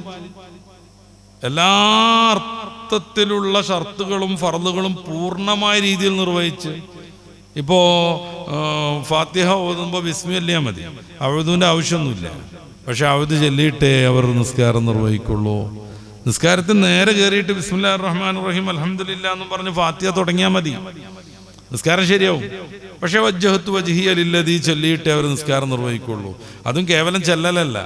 എല്ലാ അർത്ഥത്തിലുള്ള ഷർത്തുകളും ഫർളുകളും പൂർണ്ണമായ രീതിയിൽ നിർവഹിച്ച്. ഇപ്പോ ഫാത്തിഹ ഓതുമ്പോൾ ബിസ്മി ചൊല്ലിയാൽ മതി, അഴുതുവിൻ്റെ ആവശ്യമൊന്നുമില്ല. പക്ഷെ അഴുത് ചൊല്ലിയിട്ടേ അവർ നിസ്കാരം നിർവഹിക്കുള്ളൂ. നിസ്കാരത്തിൽ നേരെ കയറിയിട്ട് ബിസ്മില്ലാഹിർ റഹ്മാനിർ റഹീം അൽഹംദുലില്ലാഹ് എന്നും പറഞ്ഞ് ഫാത്തിഹ തുടങ്ങിയാൽ മതി, നിസ്കാരം ശരിയാവും. പക്ഷെ വജ്ജഹത്തു വജ്ഹിയ ലില്ലദീ ചൊല്ലിയിട്ടേ അവർ നിസ്കാരം നിർവഹിക്കുള്ളൂ. അതും കേവലം ചെല്ലലല്ല.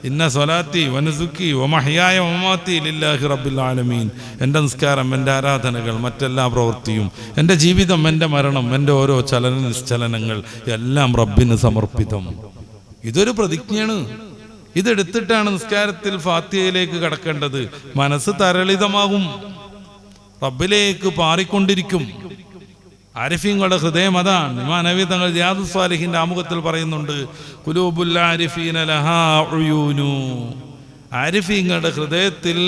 ഇന്ന സ്വലാത്തി വനുസുക്കി വമഹ്യായ വമമാത്തി ലില്ലാഹി റബ്ബിൽ ആലമീൻ. എൻ്റെ നിസ്കാരം, എൻ്റെ ആരാധനകൾ, മറ്റെല്ലാ പ്രവൃത്തിയും, എൻ്റെ ജീവിതം, എൻ്റെ മരണം, എൻ്റെ ഓരോ ചലന നിശ്ചലനങ്ങൾ എല്ലാം റബ്ബിന് സമർപ്പിതം. ഇതൊരു പ്രതിജ്ഞയാണ്. ഇതെടുത്തിട്ടാണ് നിസ്കാരത്തിൽ ഫാത്തിഹയിലേക്ക് കടക്കേണ്ടത്. മനസ്സ് തരളിതമാകും, റബ്ബിലേക്ക് പാറിക്കൊണ്ടിരിക്കും. ആരിഫീങ്ങളുടെ ഹൃദയം അതാണ്. ഇമാം നബവി തങ്ങൾ റിയാദുസ് സ്വാലിഹീന്റെ ആമുഖത്തിൽ പറയുന്നുണ്ട്, ഖുലൂബുൽ ആരിഫീന ലഹാ ഉയൂനു. ആരിഫീങ്ങളുടെ ഹൃദയത്തിൽ,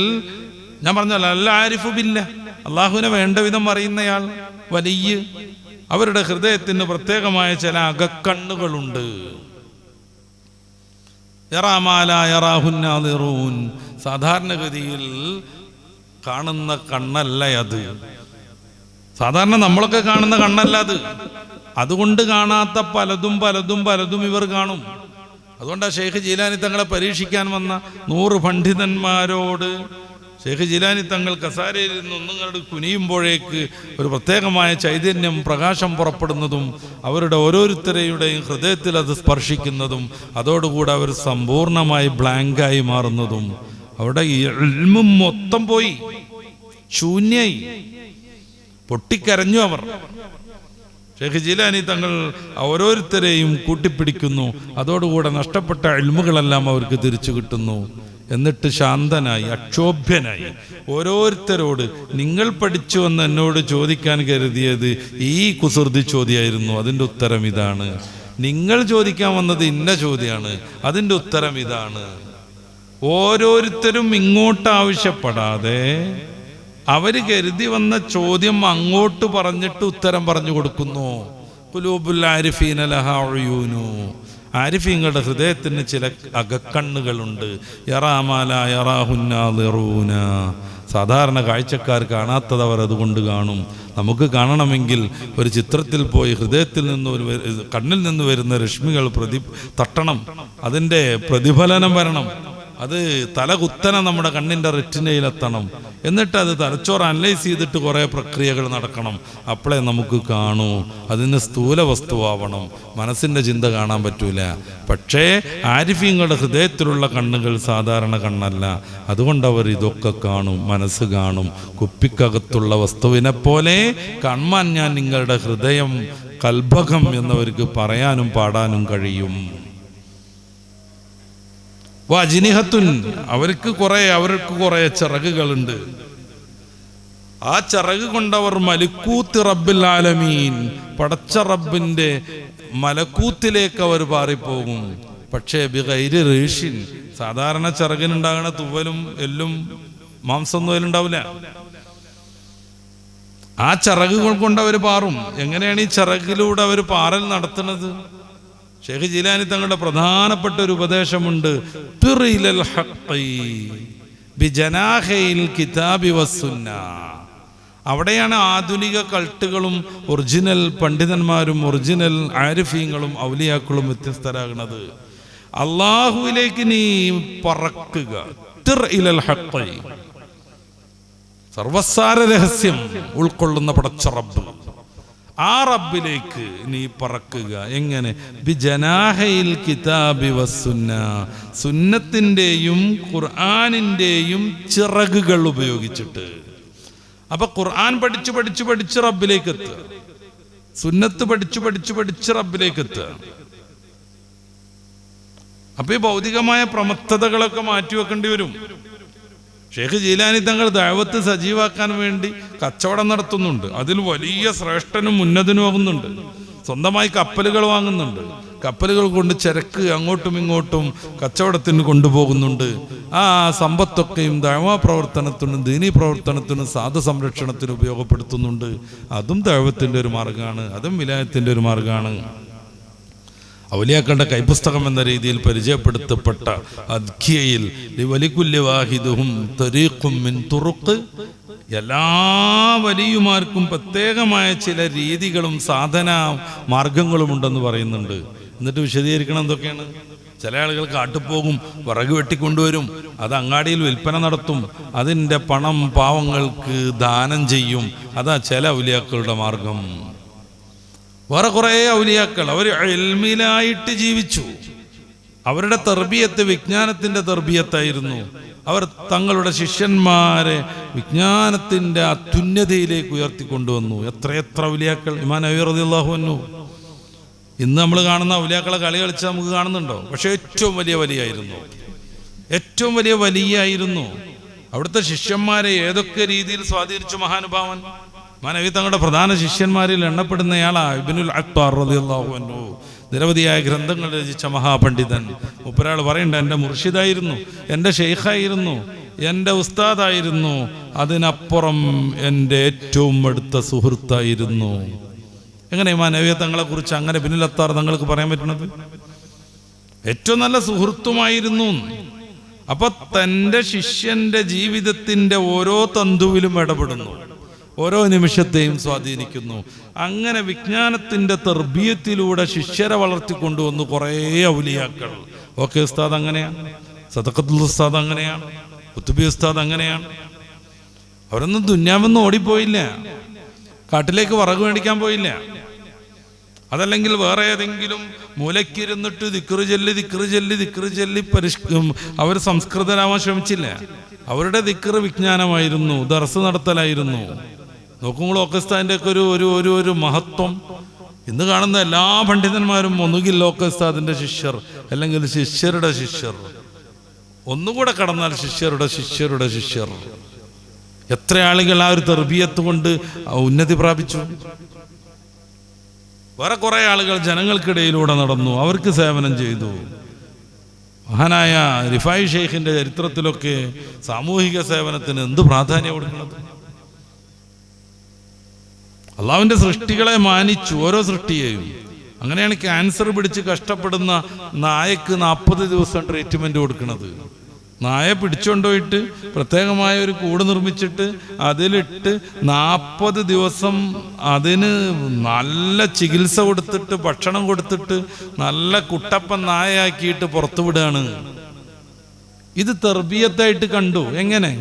ഞാൻ പറഞ്ഞല്ലോ അല്ല ആരിഫു ബില്ലാ, അള്ളാഹുവിനെ വേണ്ട വിധം അറിയുന്നയാൾ വലിയ, അവരുടെ ഹൃദയത്തിന് പ്രത്യേകമായ ചില അകക്കണ്ണുകളുണ്ട്. യറാ മാ ലാ യറാഹു നാദിറൂൻ. സാധാരണഗതിയിൽ കാണുന്ന കണ്ണല്ല അത്. സാധാരണ നമ്മളൊക്കെ കാണുന്ന കണ്ണല്ല അത്. അതുകൊണ്ട് കാണാത്ത പലതും ഇവർ കാണും. അതുകൊണ്ടാണ് ഷെയ്ഖ് ജീലാനി തങ്ങളെ പരീക്ഷിക്കാൻ വന്ന 100 പണ്ഡിതന്മാരോട് ഷെയ്ഖ് ജീലാനി തങ്ങൾ കസാരയിൽ നിന്നൊന്നുങ്ങളുടെ കുനിയുമ്പോഴേക്ക് ഒരു പ്രത്യേകമായ ചൈതന്യം, പ്രകാശം പുറപ്പെടുന്നതും അവരുടെ ഓരോരുത്തരുടെയും ഹൃദയത്തിൽ അത് സ്പർശിക്കുന്നതും അതോടുകൂടെ അവർ സമ്പൂർണമായി ബ്ലാങ്കായി മാറുന്നതും. അവിടെ ഇൽമ് മൊത്തം പോയി, ശൂന്യായി, പൊട്ടിക്കരഞ്ഞു അവർ. ഷെയ്ഖ് ജീലാനി തങ്ങൾ ഓരോരുത്തരെയും കൂട്ടിപ്പിടിക്കുന്നു. അതോടുകൂടെ നഷ്ടപ്പെട്ട ഇൽമുകളെല്ലാം അവർക്ക് തിരിച്ചു കിട്ടുന്നു. എന്നിട്ട് ശാന്തനായി, അക്ഷോഭ്യനായി ഓരോരുത്തരോട്, നിങ്ങൾ പഠിച്ചു എന്ന് എന്നോട് ചോദിക്കാൻ കരുതിയത് ഈ കുസൃതി ചോദ്യമായിരുന്നു, അതിൻ്റെ ഉത്തരം ഇതാണ്. നിങ്ങൾ ചോദിക്കാൻ വന്നത് ഇന്ന ചോദ്യമാണ്, അതിൻ്റെ ഉത്തരം ഇതാണ്. ഓരോരുത്തരും ഇങ്ങോട്ട് ആവശ്യപ്പെടാതെ അവര് കരുതി വന്ന ചോദ്യം അങ്ങോട്ട് പറഞ്ഞിട്ട് ഉത്തരം പറഞ്ഞു കൊടുക്കുന്നു. ഖുലൂബുൽ ആരിഫീന ലഹാ ഉയൂനു. ആരിഫീങ്ങളുടെ ഹൃദയത്തിന് ചില അകക്കണ്ണുകളുണ്ട്. യറാ മാ ലാ യറാഹു നാദിറൂന. സാധാരണ കാഴ്ചക്കാർ കാണാത്തത് അവർ അതുകൊണ്ട് കാണും. നമുക്ക് കാണണമെങ്കിൽ ഒരു ചിത്രത്തിൽ പോയി ഹൃദയത്തിൽ നിന്ന് കണ്ണിൽ നിന്ന് വരുന്ന രശ്മികൾ തട്ടണം, അതിൻ്റെ പ്രതിഫലനം വരണം. അത് തലകുത്തനെ നമ്മുടെ കണ്ണിൻ്റെ റെറ്റിനയിലെത്തണം. എന്നിട്ട് അത് തലച്ചോറ് അനലൈസ് ചെയ്തിട്ട് കുറേ പ്രക്രിയകൾ നടക്കണം. അപ്പോഴേ നമുക്ക് കാണൂ. അതിന് സ്ഥൂല വസ്തുവാവണം. മനസ്സിൻ്റെ ചിന്ത കാണാൻ പറ്റൂല. പക്ഷേ ആരിഫീങ്ങളുടെ ഹൃദയത്തിലുള്ള കണ്ണുകൾ സാധാരണ കണ്ണല്ല. അതുകൊണ്ട് അവർ ഇതൊക്കെ കാണും, മനസ്സ് കാണും. കുപ്പിക്കകത്തുള്ള വസ്തുവിനെ പോലെ കൺമാൻ ഞാൻ നിങ്ങളുടെ ഹൃദയം കൽബകം എന്നവർക്ക് പറയാനും പാടാനും കഴിയും. വാജിനിഹത്തുൻ, അവർക്ക് കുറെ ചിറകുകളുണ്ട്. ആ ചിറക് കൊണ്ടവർ മലക്കൂത്ത് റബ്ബിൽ ആലമീൻ, പടച്ച റബ്ബിന്റെ മലക്കൂത്തിലേക്ക് അവർ പാറിപ്പോകും. പക്ഷേ ബിഗൈരി റീഷിൻ, സാധാരണ ചിറകിനുണ്ടാകുന്ന തുവലും എല്ലും മാംസമൊന്നും അതിലുണ്ടാവില്ല. ആ ചിറകുകൾ കൊണ്ട് അവർ പാറും. എങ്ങനെയാണ് ഈ ചിറകിലൂടെ അവർ പാറൽ നടത്തുന്നത്? ഷെയ്ഖ് ജീലാനി തങ്ങളുടെ പ്രധാനപ്പെട്ട ഒരു ഉപദേശമുണ്ട്. അവിടെയാണ് ആധുനിക കൾട്ടുകളും ഒറിജിനൽ പണ്ഡിതന്മാരും ഒറിജിനൽ ആരിഫീങ്ങളും ഔലിയാക്കളും വ്യത്യസ്തരാകുന്നത്. അള്ളാഹുവിലേക്ക് നീ പറക്കുക. സർവസാര രഹസ്യം ഉൾക്കൊള്ളുന്ന പടച്ച റബ്ബ്, ആ റബ്ബിലേക്ക് നീ പറക്കുക. എങ്ങനെ? ബിജനാഹയിൽ കിതാബി വസ്സുന്ന, സുന്നത്തിൻ്റെയും ഖുർആനിൻ്റെയും ചിറകുകൾ ഉപയോഗിച്ചിട്ട്. അപ്പൊ ഖുർആൻ പഠിച്ച് റബ്ബിലേക്ക് എത്തുക, സുന്നത്ത് പഠിച്ച് റബ്ബിലേക്ക് എത്തുക. അപ്പൊ ഈ ഭൗതികമായ പ്രമത്തതകളൊക്കെ മാറ്റിവെക്കേണ്ടി വരും. ഷെയ്ഖ് ജീലാനി തങ്ങൾ ദഅവത്ത് സജീവാക്കാൻ വേണ്ടി കച്ചവടം നടത്തുന്നുണ്ട്. അതിൽ വലിയ ശ്രേഷ്ഠനും ഉന്നതനുമാകുന്നുണ്ട്. സ്വന്തമായി കപ്പലുകൾ വാങ്ങുന്നുണ്ട്. കപ്പലുകൾ കൊണ്ട് ചരക്ക് അങ്ങോട്ടും ഇങ്ങോട്ടും കച്ചവടത്തിന് കൊണ്ടുപോകുന്നുണ്ട്. ആ സമ്പത്തൊക്കെയും ദഅവാ പ്രവർത്തനത്തിനും ദീനീ പ്രവർത്തനത്തിനും സാധു സംരക്ഷണത്തിനും ഉപയോഗപ്പെടുത്തുന്നുണ്ട്. അതും ദഅവത്തിൻ്റെ ഒരു മാർഗ്ഗമാണ്, അതും വിലായത്തിൻ്റെ ഒരു മാർഗ്ഗമാണ്. ഔലിയാക്കളുടെ കൈപുസ്തകം എന്ന രീതിയിൽ പരിചയപ്പെടുത്തപ്പെട്ട അദ്ഖിയയിൽ ലിവലികുല്ലി വാഹിദുഹും തരീഖും മിൻ തുറുഖ്, എല്ലാ വലിയുമാർക്കും പ്രത്യേകമായ ചില രീതികളും സാധന മാർഗങ്ങളും ഉണ്ടെന്ന് പറയുന്നുണ്ട്. എന്നിട്ട് വിശദീകരിക്കണം എന്തൊക്കെയാണ്. ചില ആളുകൾ കാട്ടുപോകും, വിറക് വെട്ടിക്കൊണ്ടുവരും, അത് അങ്ങാടിയിൽ വിൽപ്പന നടത്തും, അതിൻ്റെ പണം പാവങ്ങൾക്ക് ദാനം ചെയ്യും. അതാ ചില ഔലിയാക്കളുടെ മാർഗം. വേറെ കുറേ ഔലിയാക്കൾ അവർ ഇൽമിലായിട്ട് ജീവിച്ചു. അവരുടെ തർബിയത്ത് വിജ്ഞാനത്തിൻ്റെ തർബിയത്തായിരുന്നു. അവർ തങ്ങളുടെ ശിഷ്യന്മാരെ വിജ്ഞാനത്തിൻ്റെ അത്യുന്നതയിലേക്ക് ഉയർത്തിക്കൊണ്ടുവന്നു. എത്രയെത്ര ഔലിയാക്കൾ. ഇമാം നവവി റളിയല്ലാഹു അൻഹു. ഇന്ന് നമ്മൾ കാണുന്ന ഔലിയാക്കളെ കളി കളിച്ചാൽ നമുക്ക് കാണുന്നുണ്ടോ? പക്ഷെ ഏറ്റവും വലിയ വലിയായിരുന്നു. അവിടുത്തെ ശിഷ്യന്മാരെ ഏതൊക്കെ രീതിയിൽ സ്വാധീനിച്ചു മഹാനുഭാവൻ. നബി തങ്ങളുടെ പ്രധാന ശിഷ്യന്മാരിൽ എണ്ണപ്പെടുന്നയാളാ ഇബ്നുൽ അത്താർ റളിയല്ലാഹു അൻഹു. നിരവധിയായ ഗ്രന്ഥങ്ങൾ രചിച്ച മഹാപണ്ഡിതൻ. മുപ്പരാൾ പറയണ്ട, എൻ്റെ മുർഷിദായിരുന്നു, എൻ്റെ ഷെയ്ഖായിരുന്നു, എൻ്റെ ഉസ്താദായിരുന്നു, അതിനപ്പുറം എൻ്റെ ഏറ്റവും അടുത്ത സുഹൃത്തായിരുന്നു. എങ്ങനെ നബി തങ്ങളെ കുറിച്ച് അങ്ങനെ ഇബ്നുൽ അത്താർ തങ്ങൾക്ക് പറയാൻ പറ്റുന്നത്? ഏറ്റവും നല്ല സുഹൃത്തുമായിരുന്നു. അപ്പൊ തൻ്റെ ശിഷ്യന്റെ ജീവിതത്തിന്റെ ഓരോ തന്തുവിലും ഇടപെടുന്നു, ഓരോ നിമിഷത്തെയും സ്വാധീനിക്കുന്നു. അങ്ങനെ വിജ്ഞാനത്തിന്റെ തർബിയത്തിലൂടെ ശിഷ്യരെ വളർത്തിക്കൊണ്ടുവന്നു കുറേ ഔലിയാക്കൾ. ഓക്കെ ഉസ്താദ് അങ്ങനെയാണ്, സദഖത്തുൽ ഉസ്താദ് അങ്ങനെയാണ്, ഖുതുബി ഉസ്താദ് അങ്ങനെയാണ്. അവരൊന്നും ദുന്യാവൊന്നും ഓടിപ്പോയില്ല, കാട്ടിലേക്ക് വിറക് മേടിക്കാൻ പോയില്ല. അതല്ലെങ്കിൽ വേറെ ഏതെങ്കിലും മൂലക്കിരുന്നിട്ട് ദിക്റ് ചൊല്ലി അവർ സംസ്കൃതരാവാൻ ശ്രമിച്ചില്ല. അവരുടെ ദിക്റ് വിജ്ഞാനമായിരുന്നു, ദർസ് നടത്തലായിരുന്നു. നോക്കുമ്പോൾ ഓക്കസ്താദിൻ്റെ ഒക്കെ ഒരു മഹത്വം. ഇന്ന് കാണുന്ന എല്ലാ പണ്ഡിതന്മാരും ഒന്നുകിൽ ഓക്കസ്താദിന്റെ ശിഷ്യർ, അല്ലെങ്കിൽ ശിഷ്യരുടെ ശിഷ്യർ, ഒന്നുകൂടെ കടന്നാൽ ശിഷ്യരുടെ ശിഷ്യർ. എത്ര ആളുകൾ ആ ഒരു തർബിയത്ത് കൊണ്ട് ഉന്നതി പ്രാപിച്ചു. വേറെ കുറെ ആളുകൾ ജനങ്ങൾക്കിടയിലൂടെ നടന്നു, അവർക്ക് സേവനം ചെയ്തു. മഹാനായ റിഫായി ഷെയ്ഖിന്റെ ചരിത്രത്തിലൊക്കെ സാമൂഹിക സേവനത്തിന് എന്ത് പ്രാധാന്യം കൊടുക്കുന്നത്. അള്ളാഹുവിന്റെ സൃഷ്ടികളെ മാനിച്ചു, ഓരോ സൃഷ്ടിയെയും. അങ്ങനെയാണ് ക്യാൻസർ പിടിച്ച് കഷ്ടപ്പെടുന്ന നായക്ക് 40 ദിവസം ട്രീറ്റ്മെന്റ് കൊടുക്കുന്നത്. നായ പിടിച്ചുകൊണ്ടുപോയിട്ട് പ്രത്യേകമായ ഒരു കൂട് നിർമ്മിച്ചിട്ട് അതിലിട്ട് 40 ദിവസം അതിന് നല്ല ചികിത്സ കൊടുത്തിട്ട് ഭക്ഷണം കൊടുത്തിട്ട് നല്ല കുട്ടപ്പൻ നായയാക്കിയിട്ട് പുറത്തു വിടുകയാണ്. ഇത് തർബിയത്തായിട്ട് കണ്ടു. എങ്ങനെ?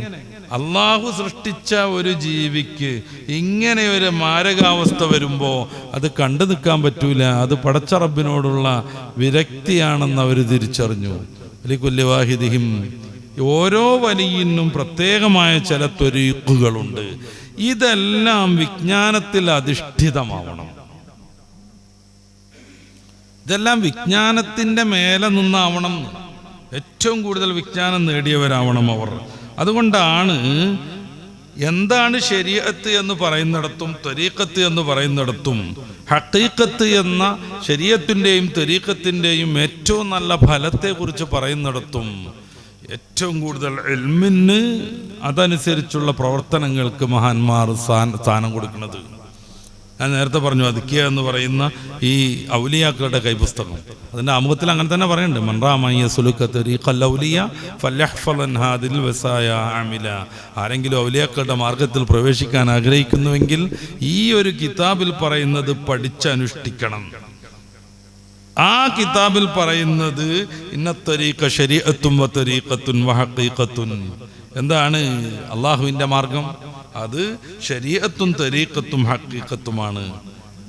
അള്ളാഹു സൃഷ്ടിച്ച ഒരു ജീവിക്ക് ഇങ്ങനെ ഒരു മാരകാവസ്ഥ വരുമ്പോൾ അത് കണ്ടു നിൽക്കാൻ പറ്റൂല. അത് പടച്ച റബ്ബിനോടുള്ള വിരക്തിയാണെന്ന് അവർ തിരിച്ചറിഞ്ഞു. ലികുല്ലി വാഹിദിഹിം, ഓരോ വലിയിനും പ്രത്യേകമായ ചില ത്വരീഖുകളുണ്ട്. ഇതെല്ലാം വിജ്ഞാനത്തിൽ അധിഷ്ഠിതമാവണം. ഇതെല്ലാം വിജ്ഞാനത്തിൻ്റെ മേലെ നിന്നാവണം. ഏറ്റവും കൂടുതൽ വിജ്ഞാനം നേടിയവരാവണം അവർ. അതുകൊണ്ടാണ് എന്താണ് ശരീഅത്ത് എന്ന് പറയുന്നിടത്തും ത്വരീഖത്ത് എന്ന് പറയുന്നിടത്തും ഹഖീഖത്ത് എന്ന ശരീഅത്തിൻ്റെയും ത്വരീഖത്തിൻ്റെയും ഏറ്റവും നല്ല ഫലത്തെക്കുറിച്ച് പറയുന്നിടത്തും ഏറ്റവും കൂടുതൽ ഇൽമിന് അതനുസരിച്ചുള്ള പ്രവർത്തനങ്ങൾക്ക് മഹാന്മാർ സ്ഥാനം കൊടുക്കുന്നത്. ഞാൻ നേരത്തെ പറഞ്ഞു, അദ്കിയ എന്ന് പറയുന്ന ഈ ഔലിയാക്കളുടെ കൈപുസ്തകം, അതിൻ്റെ ആമുഖത്തിൽ അങ്ങനെ തന്നെ പറയുന്നുണ്ട്, മൻറാമയ്യ സുലുക്കത്തരീഖൽ ഔലിയ ഫല്യഹ്ഫളൻ ഹാദിൽ വസായ ആമില. ആരെങ്കിലും ഔലിയാക്കളുടെ മാർഗത്തിൽ പ്രവേശിക്കാൻ ആഗ്രഹിക്കുന്നുവെങ്കിൽ ഈ ഒരു കിതാബിൽ പറയുന്നത് പഠിച്ചനുഷ്ഠിക്കണം. ആ കിതാബിൽ പറയുന്നത് ഇന്നത്തരീഖ ശരീഅത്തും വതരീഖത്തുൻ വഹഖീഖത്തുൻ. എന്താണ് അള്ളാഹുവിൻ്റെ മാർഗം? അത് ശരീഅത്തും തരീഖത്തും ഹഖീഖത്തുമാണ്.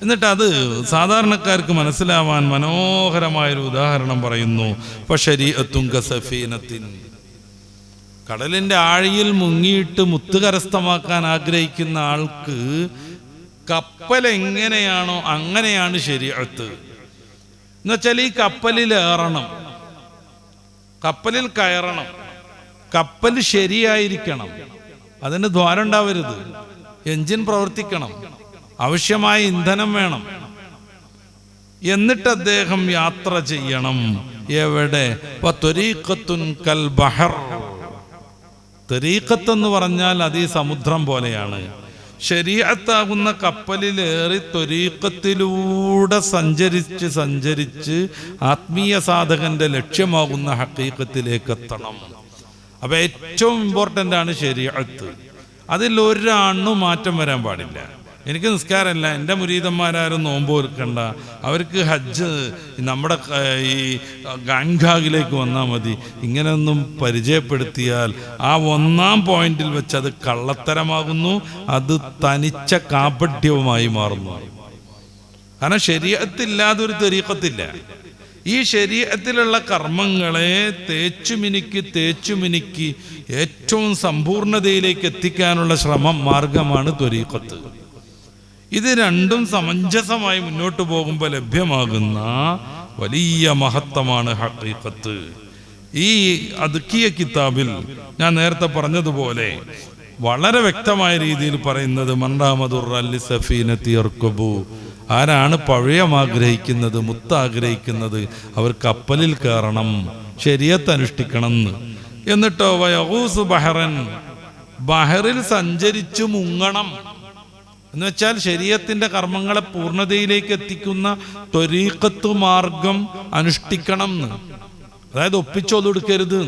എന്നിട്ട് അത് സാധാരണക്കാർക്ക് മനസ്സിലാവാൻ മനോഹരമായൊരു ഉദാഹരണം പറയുന്നു. ഫശരീഅത്തുൻ കസഫീനത്തിൻ, കടലിൻ്റെ ആഴിയിൽ മുങ്ങിയിട്ട് മുത്ത് കരസ്ഥമാക്കാൻ ആഗ്രഹിക്കുന്ന ആൾക്ക് കപ്പൽ എങ്ങനെയാണോ അങ്ങനെയാണ് ശരീഅത്ത്. എന്നുവെച്ചാൽ ഈ കപ്പലിൽ ഏറണം, കപ്പലിൽ കയറണം, കപ്പൽ ശരിയായിരിക്കണം, അതിന് ദ്വാരം ഉണ്ടാവരുത്, എൻജിൻ പ്രവർത്തിക്കണം, ആവശ്യമായ ഇന്ധനം വേണം. എന്നിട്ട് അദ്ദേഹം യാത്ര ചെയ്യണം. എവിടെ? ത്വരീഖത്തുൻ കൽ ബഹർ. ത്വരീഖത്ത് എന്ന് പറഞ്ഞാൽ അത് ഈ സമുദ്രം പോലെയാണ്. ശരീഅത്താകുന്ന കപ്പലിലേറി ത്വരീഖത്തിലൂടെ സഞ്ചരിച്ച് ആത്മീയ സാധകന്റെ ലക്ഷ്യമാകുന്ന ഹഖീഖത്തിലേക്ക് എത്തണം. അപ്പൊ ഏറ്റവും ഇമ്പോർട്ടൻ്റ് ആണ് ശരീഅത്ത്. അതിൽ ഒരാണും മാറ്റം വരാൻ പാടില്ല. എനിക്ക് നിസ്കാരമല്ല, എൻ്റെ മുരീദന്മാരാരും നോമ്പ് വെൽക്കണ്ട, അവർക്ക് ഹജ്ജ് നമ്മുടെ ഈ ഗാൻഘാഗിലേക്ക് വന്നാൽ മതി, ഇങ്ങനെയൊന്നും പരിചയപ്പെടുത്തിയാൽ ആ ഒന്നാം പോയിന്റിൽ വെച്ച് അത് കള്ളത്തരമാകുന്നു, അത് തനിച്ച കാപട്യവുമായി മാറുന്നു. കാരണം ശരീഅത്തില്ലാതെ ഒരു ത്വരീഖത്തില്ല. ഈ ശരീഅത്തിലുള്ള കർമ്മങ്ങളെ തേച്ചുമിനുക്കി ഏറ്റവും സമ്പൂർണതയിലേക്ക് എത്തിക്കാനുള്ള മാർഗമാണ് ത്വരീഖത്ത്. ഇത് രണ്ടും സമഞ്ജസമായി മുന്നോട്ട് പോകുമ്പോൾ ലഭ്യമാകുന്ന വലിയ മഹത്വമാണ് ഹഖീഖത്ത്. ഈ അദ്കിയ കിതാബിൽ ഞാൻ നേരത്തെ പറഞ്ഞതുപോലെ വളരെ വ്യക്തമായ രീതിയിൽ പറയുന്നത്, മൻറാമദുർറല്ലി സഫീനത്തി യർകബു, ആരാണ് പഴയം ആഗ്രഹിക്കുന്നത്, മുത്ത് ആഗ്രഹിക്കുന്നത്, അവർ കപ്പലിൽ കയറണം, ശരീഅത്ത് അനുഷ്ഠിക്കണം. എന്നിട്ടോ വയഗൂസ് ബഹറൻ, ബഹറിൽ സഞ്ചരിച്ചു മുങ്ങണം. എന്ന് വെച്ചാൽ ശരീഅത്തിന്റെ കർമ്മങ്ങളെ പൂർണ്ണതയിലേക്ക് എത്തിക്കുന്ന ത്വരീഖത്ത് മാർഗം അനുഷ്ഠിക്കണം. അതായത് ഒപ്പിച്ചോതെടുക്കരുത്,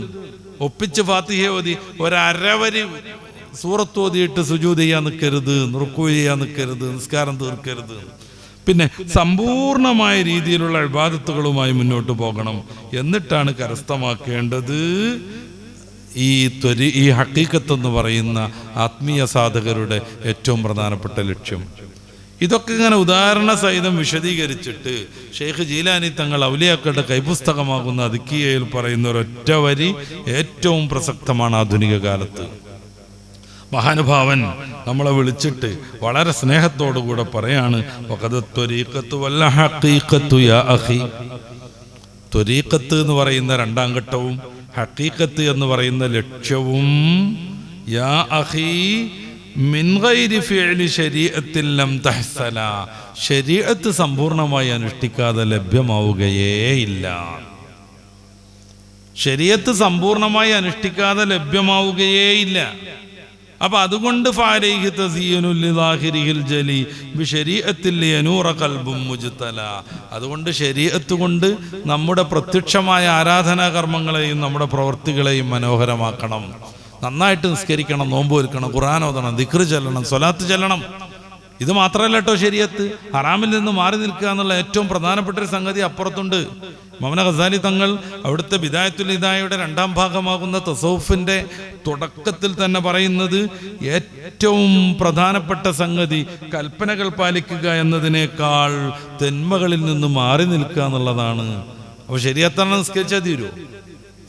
ഒപ്പിച്ച് ഫാത്തിഹ ഓതി ഒരവരി സൂറത്ത് ഓതിയിട്ട് സുജൂദ് ചെയ്യാൻ നിൽക്കരുത്, റുക്കൂ ചെയ്യാൻ നിൽക്കരുത്, നിസ്കാരം തീർക്കരുത്. പിന്നെ സമ്പൂർണമായ രീതിയിലുള്ള ഇബാദത്തുകളുമായി മുന്നോട്ട് പോകണം. എന്നിട്ടാണ് കരസ്ഥമാക്കേണ്ടത് ഈ ഹഖീഖത്ത് എന്ന് പറയുന്ന ആത്മീയ സാധകരുടെ ഏറ്റവും പ്രധാനപ്പെട്ട ലക്ഷ്യം. ഇതൊക്കെ ഇങ്ങനെ ഉദാഹരണ സഹിതം വിശദീകരിച്ചിട്ട് ഷെയ്ഖ് ജീലാനി തങ്ങൾ ഔലിയാക്കളുടെ കൈപുസ്തകമാകുന്ന അദ്കിയയിൽ പറയുന്ന ഒരൊറ്റ വരി ഏറ്റവും പ്രസക്തമാണ് ആധുനിക കാലത്ത്. മഹാനുഭാവൻ നമ്മളെ വിളിച്ചിട്ട് വളരെ സ്നേഹത്തോടുകൂടെ പറയാണ്, ത്വരീഖത്ത് എന്ന് പറയുന്ന രണ്ടാം ഘട്ടവും ഹഖീഖത്ത് എന്ന് പറയുന്ന ലക്ഷ്യവും യാ അഖി മിൻ ഗൈരി ഫിഅലി ശരീഅത്തിൻ ലം തഹ്സല, ശരീഅത്ത് സമ്പൂർണമായി അനുഷ്ഠിക്കാതെ ലഭ്യമാവുകയേ ഇല്ല. ശരീഅത്ത് സമ്പൂർണമായി അനുഷ്ഠിക്കാതെ ലഭ്യമാവുകയേ ഇല്ല. അപ്പൊ അതുകൊണ്ട് ഫഅലൈഹി തസിയ്യുനുൽ ലിദാഹിരിഹിൽ ജലി ബിശരീഅത്തിൽ യനൂറ ഖൽബും മുജ്തല, അതുകൊണ്ട് ശരീഅത്ത് കൊണ്ട് നമ്മുടെ പ്രത്യക്ഷമായ ആരാധനാ കർമ്മങ്ങളെയും നമ്മുടെ പ്രവൃത്തികളെയും മനോഹരമാക്കണം. നന്നായിട്ട് നിസ്കരിക്കണം, നോമ്പ് വെൽക്കണം, ഖുർആൻ ഓതണം, ദിക്ർ ചൊല്ലണം, സ്വലാത്ത് ചൊല്ലണം. ഇത് മാത്രമല്ല കേട്ടോ ശരീഅത്ത്. ഹറാമിൽ നിന്ന് മാറി നിൽക്കുക എന്നുള്ള ഏറ്റവും പ്രധാനപ്പെട്ട ഒരു സംഗതി അപ്പുറത്തുണ്ട്. ഇമാം ഗസാലി തങ്ങൾ അവിടുത്തെ ബിദായത്തുൽ ഹിദായയുടെ 2ാം ഭാഗമാകുന്ന തസവുഫിന്റെ തുടക്കത്തിൽ തന്നെ പറയുന്നത് ഏറ്റവും പ്രധാനപ്പെട്ട സംഗതി കൽപ്പനകൾ പാലിക്കുക എന്നതിനേക്കാൾ തിന്മകളിൽ നിന്ന് മാറി നിൽക്കുക എന്നുള്ളതാണ്. അപ്പോൾ ശരീഅത്താണ് നിസ്കരിച്ചാൽ തീരുമോ?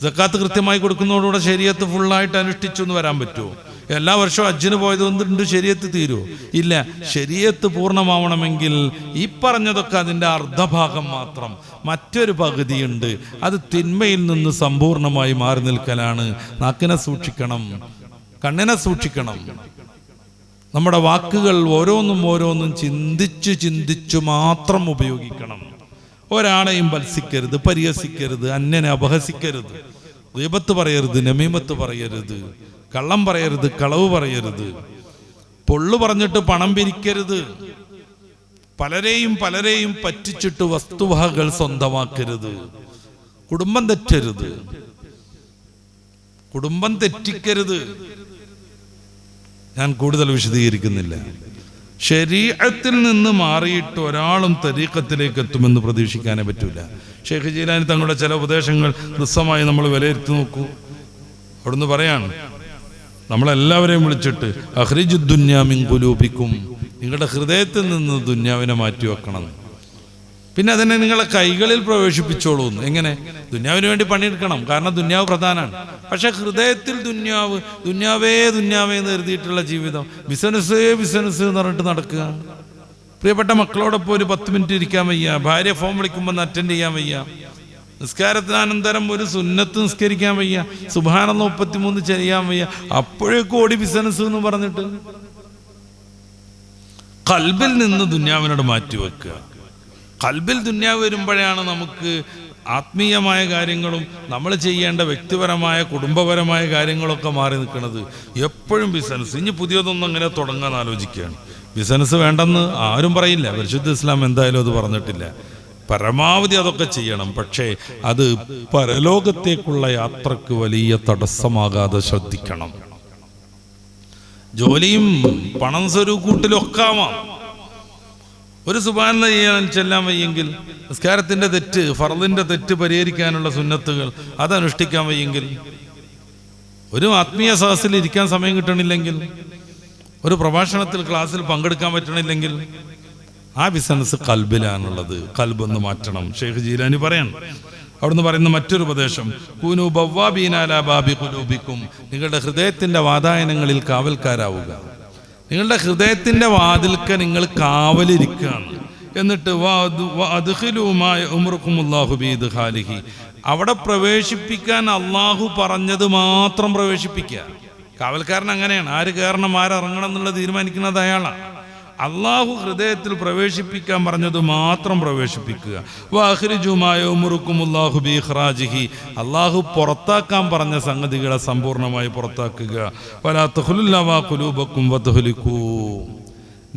സക്കാത്ത് കൃത്യമായി കൊടുക്കുന്നതോടുകൂടെ ശരീഅത്ത് ഫുള്ളായിട്ട് അനുഷ്ഠിച്ചു എന്ന് വരാൻ പറ്റുമോ? എല്ലാ വർഷവും ഹജ്ജിന് പോയത് കൊണ്ടുണ്ട് ശരീഅത്ത് തീരുമോ? ഇല്ല. ശരീഅത്ത് പൂർണ്ണമാവണമെങ്കിൽ ഈ പറഞ്ഞതൊക്കെ അതിൻ്റെ അർദ്ധഭാഗം മാത്രം. മറ്റൊരു പകുതിയുണ്ട്, അത് തിന്മയിൽ നിന്ന് സമ്പൂർണ്ണമായി മാറി നിൽക്കലാണ്. നാക്കിനെ സൂക്ഷിക്കണം, കണ്ണിനെ സൂക്ഷിക്കണം. നമ്മുടെ വാക്കുകൾ ഓരോന്നും ചിന്തിച്ചു മാത്രം ഉപയോഗിക്കണം. ഒരാളെയും വത്സിക്കരുത്, പരിഹസിക്കരുത്, അന്യനെ അപഹസിക്കരുത്, ഗീബത്ത് പറയരുത്, നമീമത്ത് പറയരുത്, കള്ളം പറയരുത്, കളവ് പറയരുത്, പൊള്ളു പറഞ്ഞിട്ട് പണം പിരിക്കരുത്, പലരെയും പറ്റിച്ചിട്ട് വസ്തുവകകൾ സ്വന്തമാക്കരുത്, കുടുംബം തെറ്റരുത്, കുടുംബം തെറ്റിക്കരുത്. ഞാൻ കൂടുതൽ വിശദീകരിക്കുന്നില്ല. ശരീഅത്തിൽ നിന്ന് മാറിയിട്ട് ഒരാളും തരീഖത്തിലേക്ക് എത്തുമെന്ന് പ്രതീക്ഷിക്കാനേ പറ്റൂല. ഷെയ്ഖ് ജീലാനി തങ്ങളുടെ ചില ഉപദേശങ്ങൾ ഹ്രസ്വമായി നമ്മൾ വിലയിരുത്തി നോക്കൂ. അവിടുന്ന് പറയാണ്, നമ്മളെല്ലാവരെയും വിളിച്ചിട്ട് അഖ്രിജു ദുന്യാ മിൻ ഖുലൂബിക്കും, നിങ്ങളുടെ ഹൃദയത്തിൽ നിന്ന് ദുന്യാവിനെ മാറ്റി വെക്കണം. പിന്നെ അതിനെ നിങ്ങളെ കൈകളിൽ പ്രവേശിപ്പിച്ചോളൂ. എങ്ങനെ? ദുന്യാവിന് വേണ്ടി പണിയെടുക്കണം, കാരണം ദുന്യാവ് പ്രധാനമാണ്. പക്ഷെ ഹൃദയത്തിൽ ദുന്യാവേ എന്ന് എഴുതിയിട്ടുള്ള ജീവിതം, ബിസിനസ് എന്ന് പറഞ്ഞിട്ട് നടക്കുക. പ്രിയപ്പെട്ട മക്കളോടൊപ്പം ഒരു 10 മിനിറ്റ് ഇരിക്കാൻ വയ്യ, ഭാര്യ ഫോൺ വിളിക്കുമ്പോൾ അറ്റൻഡ് ചെയ്യാൻ വയ്യ, നിസ്കാരത്തിനന്തരം ഒരു സുന്നത്ത് നിസ്കരിക്കാൻ വയ്യ, സുബ്ഹാനല്ലാഹ് 33 ചെയ്യാൻ വയ്യ, അപ്പോഴേക്കും ഓടി ബിസിനസ് എന്ന് പറഞ്ഞിട്ട്. ഖൽബിൽ നിന്ന് ദുന്യാവിനോട് മാറ്റി വെക്കുക. ഖൽബിൽ ദുന്യാവ് വരുമ്പോഴാണ് നമുക്ക് ആത്മീയമായ കാര്യങ്ങളും നമ്മൾ ചെയ്യേണ്ട വ്യക്തിപരമായ കുടുംബപരമായ കാര്യങ്ങളൊക്കെ മാറി നിൽക്കുന്നത്. എപ്പോഴും ബിസിനസ്, ഇനി പുതിയതൊന്നും അങ്ങനെ തുടങ്ങാൻ ആലോചിക്കുകയാണ്. ബിസിനസ് വേണ്ടെന്ന് ആരും പറയില്ല, പരിശുദ്ധ ഇസ്ലാം എന്തായാലും അത് പറഞ്ഞിട്ടില്ല. പരമാവധി അതൊക്കെ ചെയ്യണം, പക്ഷേ അത് പരലോകത്തേക്കുള്ള യാത്രക്ക് വലിയ തടസ്സമാകാതെ ശ്രദ്ധിക്കണം. ജോലിയും പണം സ്വരൂകൂട്ടിലൊക്കെ ആവാം. ഒരു സുബ്ഹാനല്ലാഹ് ചെയ്യാൻ ചെല്ലാൻ വയ്യെങ്കിൽ, നിസ്കാരത്തിന്റെ തെറ്റ്, ഫർളിന്റെ തെറ്റ് പരിഹരിക്കാനുള്ള സുന്നത്തുകൾ അത് അനുഷ്ഠിക്കാൻ വയ്യെങ്കിൽ, ഒരു ആത്മീയ സദസ്സിൽ ഇരിക്കാൻ സമയം കിട്ടണില്ലെങ്കിൽ, ഒരു പ്രഭാഷണത്തിൽ ക്ലാസ്സിൽ പങ്കെടുക്കാൻ പറ്റണില്ലെങ്കിൽ, ആ ബിസിനസ് ഖൽബിലാണുള്ളത്. ഖൽബൊന്ന് മാറ്റണം. ഷെയ്ഖ് ജീലാനി പറയാണ്, അവിടുന്ന് പറയുന്ന മറ്റൊരു ഉപദേശം, കൂനു ബവ്വാബീന അലാ ബാബി ഖുലൂബിക്കും, നിങ്ങളുടെ ഹൃദയത്തിന്റെ വാതായനങ്ങളിൽ കാവൽക്കാരാവുക. നിങ്ങളുടെ ഹൃദയത്തിന്റെ വാതിൽക്ക് നിങ്ങൾ കാവലിരിക്കുകയാണ്. എന്നിട്ട് അവിടെ പ്രവേശിപ്പിക്കാൻ അള്ളാഹു പറഞ്ഞത് മാത്രം പ്രവേശിപ്പിക്കുക. കാവൽക്കാരൻ അങ്ങനെയാണ്. ആര് കയറണം ആരിറങ്ങണം എന്നുള്ളത് തീരുമാനിക്കുന്നത് അയാളാണ്. അള്ളാഹു ഹൃദയത്തിൽ പ്രവേശിപ്പിക്കാൻ പറഞ്ഞത് മാത്രം പ്രവേശിപ്പിക്കുക. അള്ളാഹു പുറത്താക്കാൻ പറഞ്ഞ സംഗതികളെ സമ്പൂർണമായി പുറത്താക്കുക.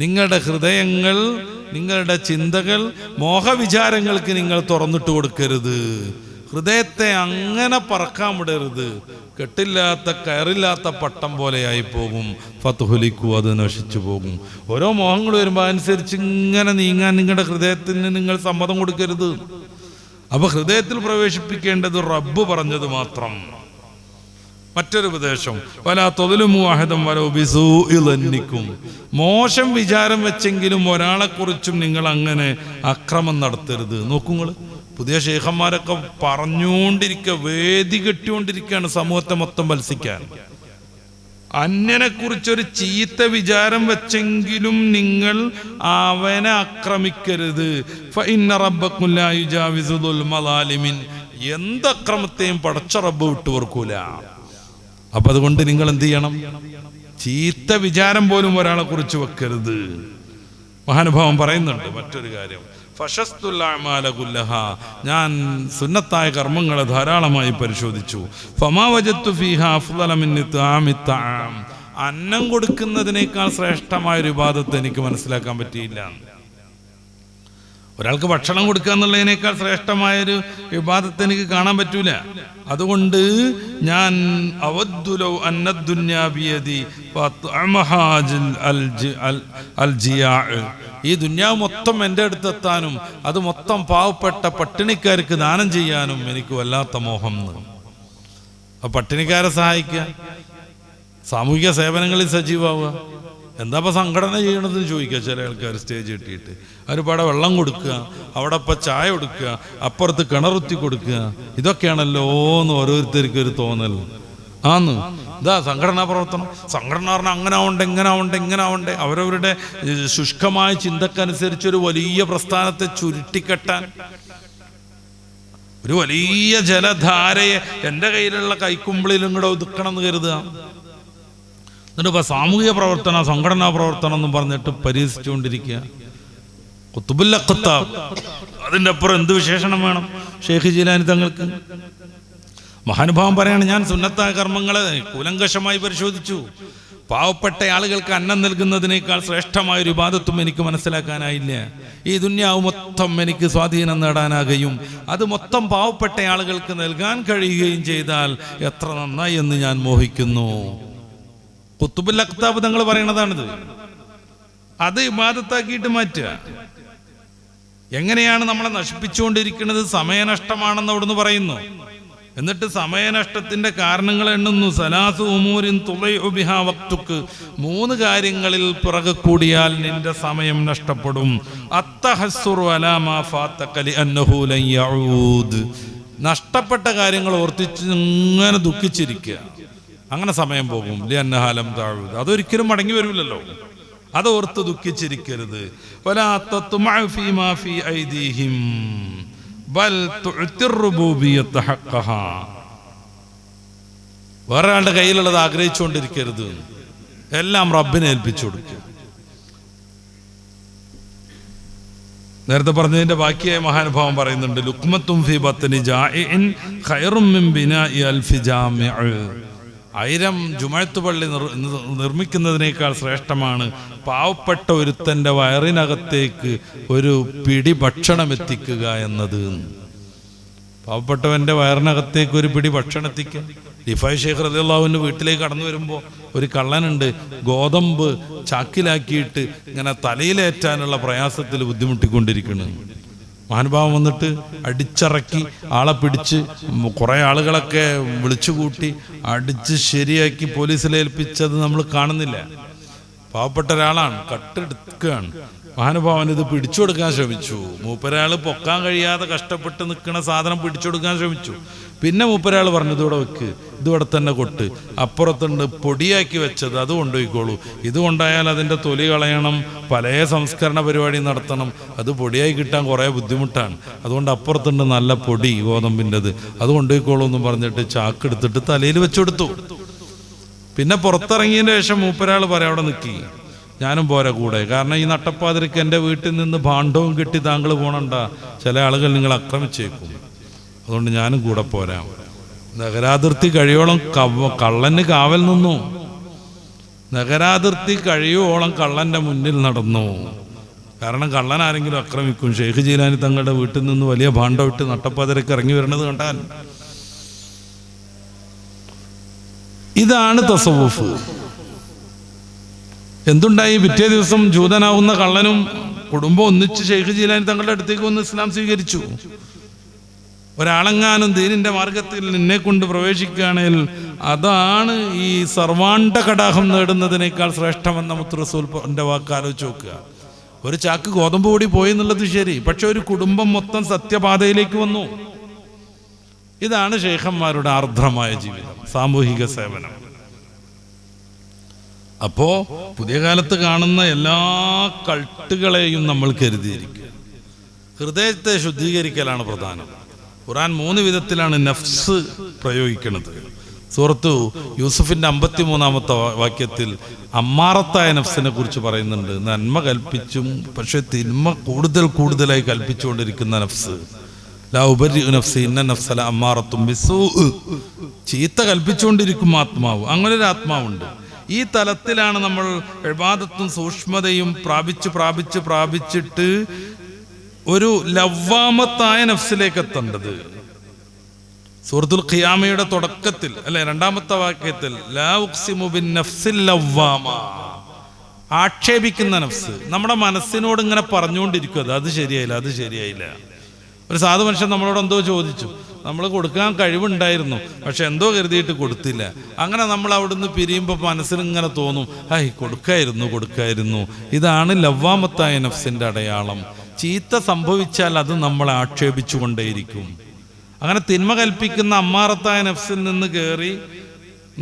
നിങ്ങളുടെ ഹൃദയങ്ങൾ, നിങ്ങളുടെ ചിന്തകൾ, മോഹവിചാരങ്ങൾക്ക് നിങ്ങൾ തുറന്നിട്ട് കൊടുക്കരുത്. ഹൃദയത്തെ അങ്ങനെ പറക്കാൻ വിടരുത്. കെട്ടില്ലാത്ത കയറില്ലാത്ത പട്ടം പോലെയായി പോകും. ഫതുഹുലിക്കു, അത് നശിച്ചു പോകും. ഓരോ മോഹങ്ങൾ വരുമ്പോൾ അനുസരിച്ച് ഇങ്ങനെ നീങ്ങാൻ നിങ്ങളുടെ ഹൃദയത്തിന് നിങ്ങൾ സമ്മതം കൊടുക്കരുത്. അപ്പൊ ഹൃദയത്തിൽ പ്രവേശിപ്പിക്കേണ്ടത് റബ്ബ് പറഞ്ഞത് മാത്രം. മറ്റൊരു ഉപദേശം, വലാ തദ്ലിമു അഹദൻ വലൗ ബിസൂഇ ദന്നിക്കും, മോശം വിചാരം വെച്ചെങ്കിലും ഒരാളെക്കുറിച്ചും നിങ്ങൾ അങ്ങനെ അക്രമം നടത്തരുത്. നോക്കുങ്ങൾ, പുതിയ ശൈഖന്മാരൊക്കെ പറഞ്ഞുകൊണ്ടിരിക്കുക, വേദി കെട്ടിക്കൊണ്ടിരിക്കുകയാണ് സമൂഹത്തെ മൊത്തം വത്സിക്കാൻ. അന്യനെ കുറിച്ചൊരു ചീത്ത വിചാരം വെച്ചെങ്കിലും നിങ്ങൾ അവനെ ആക്രമിക്കരുത്. ഫഇന്ന റബ്ബക്കും ലാ യുജാവിസു ദുൽമലാലിമിൻ, എന്തക്രമത്തെയും പടച്ച റബ്ബ് വിട്ടുപോർക്കൂല. അപ്പൊ അതുകൊണ്ട് നിങ്ങൾ എന്ത് ചെയ്യണം? ചീത്ത വിചാരം പോലും ഒരാളെ കുറിച്ച് വെക്കരുത്. മഹാനുഭാവം പറയുന്നുണ്ട് മറ്റൊരു കാര്യം, ഞാൻ സുന്നത്തായ കർമ്മങ്ങളെ ധാരാളമായി പരിശോധിച്ചു. അന്നം കൊടുക്കുന്നതിനേക്കാൾ ശ്രേഷ്ഠമായ ഒരു ഇബാദത്ത് എനിക്ക് മനസ്സിലാക്കാൻ പറ്റിയില്ല. ഒരാൾക്ക് ഭക്ഷണം കൊടുക്കുക എന്നുള്ളതിനേക്കാൾ ശ്രേഷ്ഠമായൊരു ഇബാദത്ത് എനിക്ക് കാണാൻ പറ്റൂല. അതുകൊണ്ട് ഞാൻ അവദ്ദുലൗ അന്നദ്ദുന്യാ ബിയദി ഫത്അമഹാജിൽ അൽജിയാ, ഈ ദുന്യാവ് മൊത്തം എൻ്റെ അടുത്തെത്താനും അത് മൊത്തം പാവപ്പെട്ട പട്ടിണിക്കാർക്ക് ദാനം ചെയ്യാനും എനിക്ക് വല്ലാത്ത മോഹം. ആ പട്ടിണിക്കാരെ സഹായിക്കുക, സാമൂഹിക സേവനങ്ങളിൽ സജീവാവുക. എന്താ ഇപ്പം സംഘടന ചെയ്യണമെന്ന് ചോദിക്കുക ചില ആൾക്കാർ സ്റ്റേജ് കെട്ടിയിട്ട്. ഒരുപാട് വെള്ളം കൊടുക്കുക, അവിടെ ഇപ്പം ചായ കൊടുക്കുക, അപ്പുറത്ത് കിണറുത്തി കൊടുക്കുക. ഇതൊക്കെയാണല്ലോ എന്ന് ഓരോരുത്തർക്കും ഒരു തോന്നൽ. ആന്ന് ഇതാ സംഘടനാ പ്രവർത്തനം. സംഘടന പറഞ്ഞാൽ അങ്ങനെ ആവണ്ടേ, ഇങ്ങനെ ആവണ്ടേ, ഇങ്ങനെ ആവണ്ടേ. അവരവരുടെ ശുഷ്കമായ ചിന്തക്കനുസരിച്ചൊരു വലിയ പ്രസ്ഥാനത്തെ ചുരുട്ടിക്കെട്ടാൻ, ഒരു വലിയ ജലധാരയെ എൻ്റെ കയ്യിലുള്ള കൈക്കുമ്പിളിലും കൂടെ ഒതുക്കണം എന്ന് കരുതുക. എന്നിട്ട് ഇപ്പം സാമൂഹിക പ്രവർത്തനം, സംഘടനാ പ്രവർത്തനം എന്നും പറഞ്ഞിട്ട് പരിഹസിച്ചുകൊണ്ടിരിക്കുക. ഖുത്ബുൽ അഖ്താബ്, അതിൻ്റെ അപ്പുറം എന്ത് വിശേഷണം വേണം ഷെയ്ഖ് ജീലാനി തങ്ങൾക്ക്? മഹാനുഭാവം പറയാണ്, ഞാൻ സുന്നത്തായ കർമ്മങ്ങളെ കൂലങ്കഷമായി പരിശോധിച്ചു. പാവപ്പെട്ട ആളുകൾക്ക് അന്നം നൽകുന്നതിനേക്കാൾ ശ്രേഷ്ഠമായൊരു ഇബാദത്തും എനിക്ക് മനസ്സിലാക്കാനായില്ല. ഈ ദുന്യാവ് മൊത്തം എനിക്ക് സ്വാധീനം നേടാനാകുകയും അത് മൊത്തം പാവപ്പെട്ട ആളുകൾക്ക് നൽകാൻ കഴിയുകയും ചെയ്താൽ എത്ര നന്നായി എന്ന് ഞാൻ മോഹിക്കുന്നു. ഖുത്ബുൽ അഖ്താബ് തങ്ങൾ പറയണതാണിത്. അത് ഇബാദത്താക്കിയിട്ട് മാറ്റുക. എങ്ങനെയാണ് നമ്മളെ നശിപ്പിച്ചുകൊണ്ടിരിക്കുന്നത്? സമയനഷ്ടമാണെന്ന് അവിടുന്ന് പറയുന്നു. എന്നിട്ട് സമയനഷ്ടത്തിന്റെ കാരണങ്ങൾ എണ്ണുന്നു. സലാസു ഉമൂരിൻ തുളൈഉ ബിഹാ വഖ്തുക്ക്, 3 കാര്യങ്ങളിൽ പിറകെ കൂടിയാൽ നിന്റെ സമയം നഷ്ടപ്പെടും. അത്തഹസ്സുറു അലാ മാ ഫാതക ലിഅന്നഹു ലൻ യഊദ്, നഷ്ടപ്പെട്ട കാര്യങ്ങൾ ഓർത്തിച്ച് ഇങ്ങനെ ദുഃഖിച്ചിരിക്കുക, അങ്ങനെ സമയം പോകും. ലിഅന്നഹാ ലം തഊദ്, അതൊരിക്കലും മടങ്ങി വരില്ലല്ലോ. അതോർത്ത് ദുഃഖിച്ചിരിക്കരുത്. വലാ തത്മഉ ഫീമാ ഫീ ഐദീഹിം ബൽ തുഅ്തിർ റുബൂബിയ്യത ഹഖഹാ, വേറൊരാളുടെ കയ്യിലുള്ളത് ആഗ്രഹിച്ചുകൊണ്ടിരിക്കരുത്, എല്ലാം റബ്ബിനെ ഏൽപ്പിച്ചു കൊടുക്കുക. നേരത്തെ പറഞ്ഞതിന്റെ ബാക്കിയായ മഹാനുഭാവം പറയുന്നുണ്ട്, ലുക്മത്തും ഫീ ബത്നി ജാഇഇൻ ഖൈറും മിൻ ബിനാഇ അൽഫി ജാമിഅ, 1000 ജുമഅത്ത് പള്ളി നിർമ്മിക്കുന്നതിനേക്കാൾ ശ്രേഷ്ഠമാണ് പാവപ്പെട്ട ഒരുത്തൻ്റെ വയറിനകത്തേക്ക് ഒരു പിടി ഭക്ഷണം എത്തിക്കുക എന്നത്. പാവപ്പെട്ടവൻ്റെ വയറിനകത്തേക്ക് ഒരു പിടി ഭക്ഷണം എത്തിക്കുക. റിഫായ് ഷെയ്ഖ് റളിയല്ലാഹുവിൻ്റെ വീട്ടിലേക്ക് കടന്നു വരുമ്പോൾ ഒരു കള്ളനുണ്ട്, ഗോതമ്പ് ചാക്കിലാക്കിയിട്ട് ഇങ്ങനെ തലയിലേറ്റാനുള്ള പ്രയാസത്തിൽ ബുദ്ധിമുട്ടിക്കൊണ്ടിരിക്കുന്നു. മഹാനുഭാവം വന്നിട്ട് അടിച്ചിറക്കി ആളെ പിടിച്ച് കുറേ ആളുകളൊക്കെ വിളിച്ചുകൂട്ടി അടിച്ച് ശരിയാക്കി പോലീസിലേൽപ്പിച്ചത് നമ്മൾ കാണുന്നില്ല. പാവപ്പെട്ട ഒരാളാണ്, കട്ടെടുക്കുകയാണ്. മഹാനുഭാവൻ ഇത് പിടിച്ചു കൊടുക്കാൻ ശ്രമിച്ചു. മൂപ്പരാൾ പൊക്കാൻ കഴിയാതെ കഷ്ടപ്പെട്ട് നിൽക്കുന്ന സാധനം പിടിച്ചു കൊടുക്കാൻ ശ്രമിച്ചു. പിന്നെ മൂപ്പരാൾ പറഞ്ഞു, ഇതിവിടെ വെക്ക്, ഇതിവിടെ തന്നെ കൊട്ട്, അപ്പുറത്തുണ്ട് പൊടിയാക്കി വെച്ചത്, അത് കൊണ്ടുപോയിക്കോളൂ. ഇത് കൊണ്ടായാൽ അതിൻ്റെ തൊലി കളയണം, പല സംസ്കരണ പരിപാടി നടത്തണം, അത് പൊടിയായി കിട്ടാൻ കുറേ ബുദ്ധിമുട്ടാണ്. അതുകൊണ്ട് അപ്പുറത്തുണ്ട് നല്ല പൊടി ഗോതമ്പിൻ്റെത്, അത് കൊണ്ടുപോയിക്കോളൂ എന്ന് പറഞ്ഞിട്ട് ചാക്കെടുത്തിട്ട് തലയിൽ വെച്ചുകൊടുത്തു. പിന്നെ പുറത്തിറങ്ങിയതിന് ശേഷം മൂപ്പരാൾ പറയാം, അവിടെ നിൽക്കി, ഞാനും പോരാ കൂടെ. കാരണം ഈ നട്ടപ്പാതിരക്ക് എൻ്റെ വീട്ടിൽ നിന്ന് ഭാണ്ഡവും കിട്ടി താങ്കൾ പോകണ്ട, ചില ആളുകൾ നിങ്ങൾ ആക്രമിച്ചേക്കും, അതുകൊണ്ട് ഞാനും കൂടെ പോരാ. നഗരാതിർത്തി കഴിയോളം കള്ളന് കാവൽ നിന്നു. നഗരാതിർത്തി കഴിയോളം കള്ളൻ്റെ മുന്നിൽ നടന്നു. കാരണം കള്ളൻ ആരെങ്കിലും ആക്രമിക്കും. ഷെയ്ഖ് ജീലാനി തങ്ങളുടെ വീട്ടിൽ നിന്ന് വലിയ ഭാണ്ഡം ഇട്ട് നട്ടപ്പാതിരക്ക് ഇറങ്ങി വരുന്നത് കണ്ടാൽ. ഇതാണ് തസവുഫ്. എന്തുണ്ടായി? പിറ്റേ ദിവസം ജൂതനാവുന്ന കള്ളനും കുടുംബം ഒന്നിച്ച് ഷെയ്ഖ് ജീലാനി തങ്ങളുടെ അടുത്തേക്ക് വന്ന് ഇസ്ലാം സ്വീകരിച്ചു. ഒരാളെങ്ങാനും ദീനിന്റെ മാർഗത്തിൽ നിന്നെ കൊണ്ട് പ്രവേശിക്കുകയാണെങ്കിൽ അതാണ് ഈ സർവാണ്ട കടാഹം നേടുന്നതിനേക്കാൾ ശ്രേഷ്ഠമെന്ന മുത്ത് റസൂലിന്റെ വാക്ക് ആലോചിച്ച് നോക്കുക. ഒരു ചാക്ക് ഗോതമ്പ് കൂടി പോയി എന്നുള്ളത് ശരി, പക്ഷെ ഒരു കുടുംബം മൊത്തം സത്യപാതയിലേക്ക് വന്നു. ഇതാണ് ശൈഖന്മാരുടെ ആർദ്രമായ ജീവിതം, സാമൂഹിക സേവനം. അപ്പോ പുതിയ കാലത്ത് കാണുന്ന എല്ലാ കൾട്ടുകളെയും നമ്മൾ കരുതിയിരിക്കുക. ഹൃദയത്തെ ശുദ്ധീകരിക്കലാണ് പ്രധാനം. ഖുർആൻ 3 വിധത്തിലാണ് നഫ്സ് പ്രയോഗിക്കുന്നത്. സൂറത്തു യൂസുഫിന്റെ 53-ാമത്തെ വാക്യത്തിൽ അമ്മാറത്തായ നഫ്സിനെ കുറിച്ച് പറയുന്നുണ്ട്. നന്മ കൽപ്പിച്ചും പക്ഷെ തിന്മ കൂടുതലായി കൽപ്പിച്ചുകൊണ്ടിരിക്കുന്ന നഫ്സ്. ലാ ഉബരിഉ നഫ്സി ഇന്ന നഫ്സ ലഅമ്മാറത്തും ബിസ്സൂ, ചീത്ത കൽപ്പിച്ചുകൊണ്ടിരിക്കും ആത്മാവ്. അങ്ങനെ ഒരു ആത്മാവുണ്ട്. ഈ തലത്തിലാണ് നമ്മൾ ഇബാദത്തും സൂക്ഷ്മതയും പ്രാപിച്ചിട്ട് ഒരു ലവ്വാമത്തായ നഫ്സിലേക്ക് എത്തേണ്ടത്. സൂറത്തുൽ ഖിയാമയുടെ തുടക്കത്തിൽ അല്ലെ, രണ്ടാമത്തെ വാക്യത്തിൽ ലാ ഉഖ്സിമു ബിൻ നഫ്സിൽ ലവ്വാമ, ആക്ഷേപിക്കുന്ന നഫ്സ്. നമ്മുടെ മനസ്സിനോട് ഇങ്ങനെ പറഞ്ഞുകൊണ്ടിരിക്കും, അത് ശരിയായില്ല, അത് ശരിയായില്ല. ഒരു സാധു മനുഷ്യൻ നമ്മളോട് എന്തോ ചോദിച്ചു, നമ്മൾ കൊടുക്കാൻ കഴിവുണ്ടായിരുന്നു, പക്ഷെ എന്തോ കരുതിയിട്ട് കൊടുത്തില്ല. അങ്ങനെ നമ്മൾ അവിടുന്ന് പിരിയുമ്പോൾ മനസ്സിനിങ്ങനെ തോന്നും, കൊടുക്കായിരുന്നു. ഇതാണ് ലവ്വാമത്തായ നഫ്സിന്റെ അടയാളം. ചീത്ത സംഭവിച്ചാൽ അത് നമ്മളെ ആക്ഷേപിച്ചു കൊണ്ടേയിരിക്കും. അങ്ങനെ തിന്മ കൽപ്പിക്കുന്ന അമ്മാറത്തായ നഫ്സിൽ നിന്ന് കയറി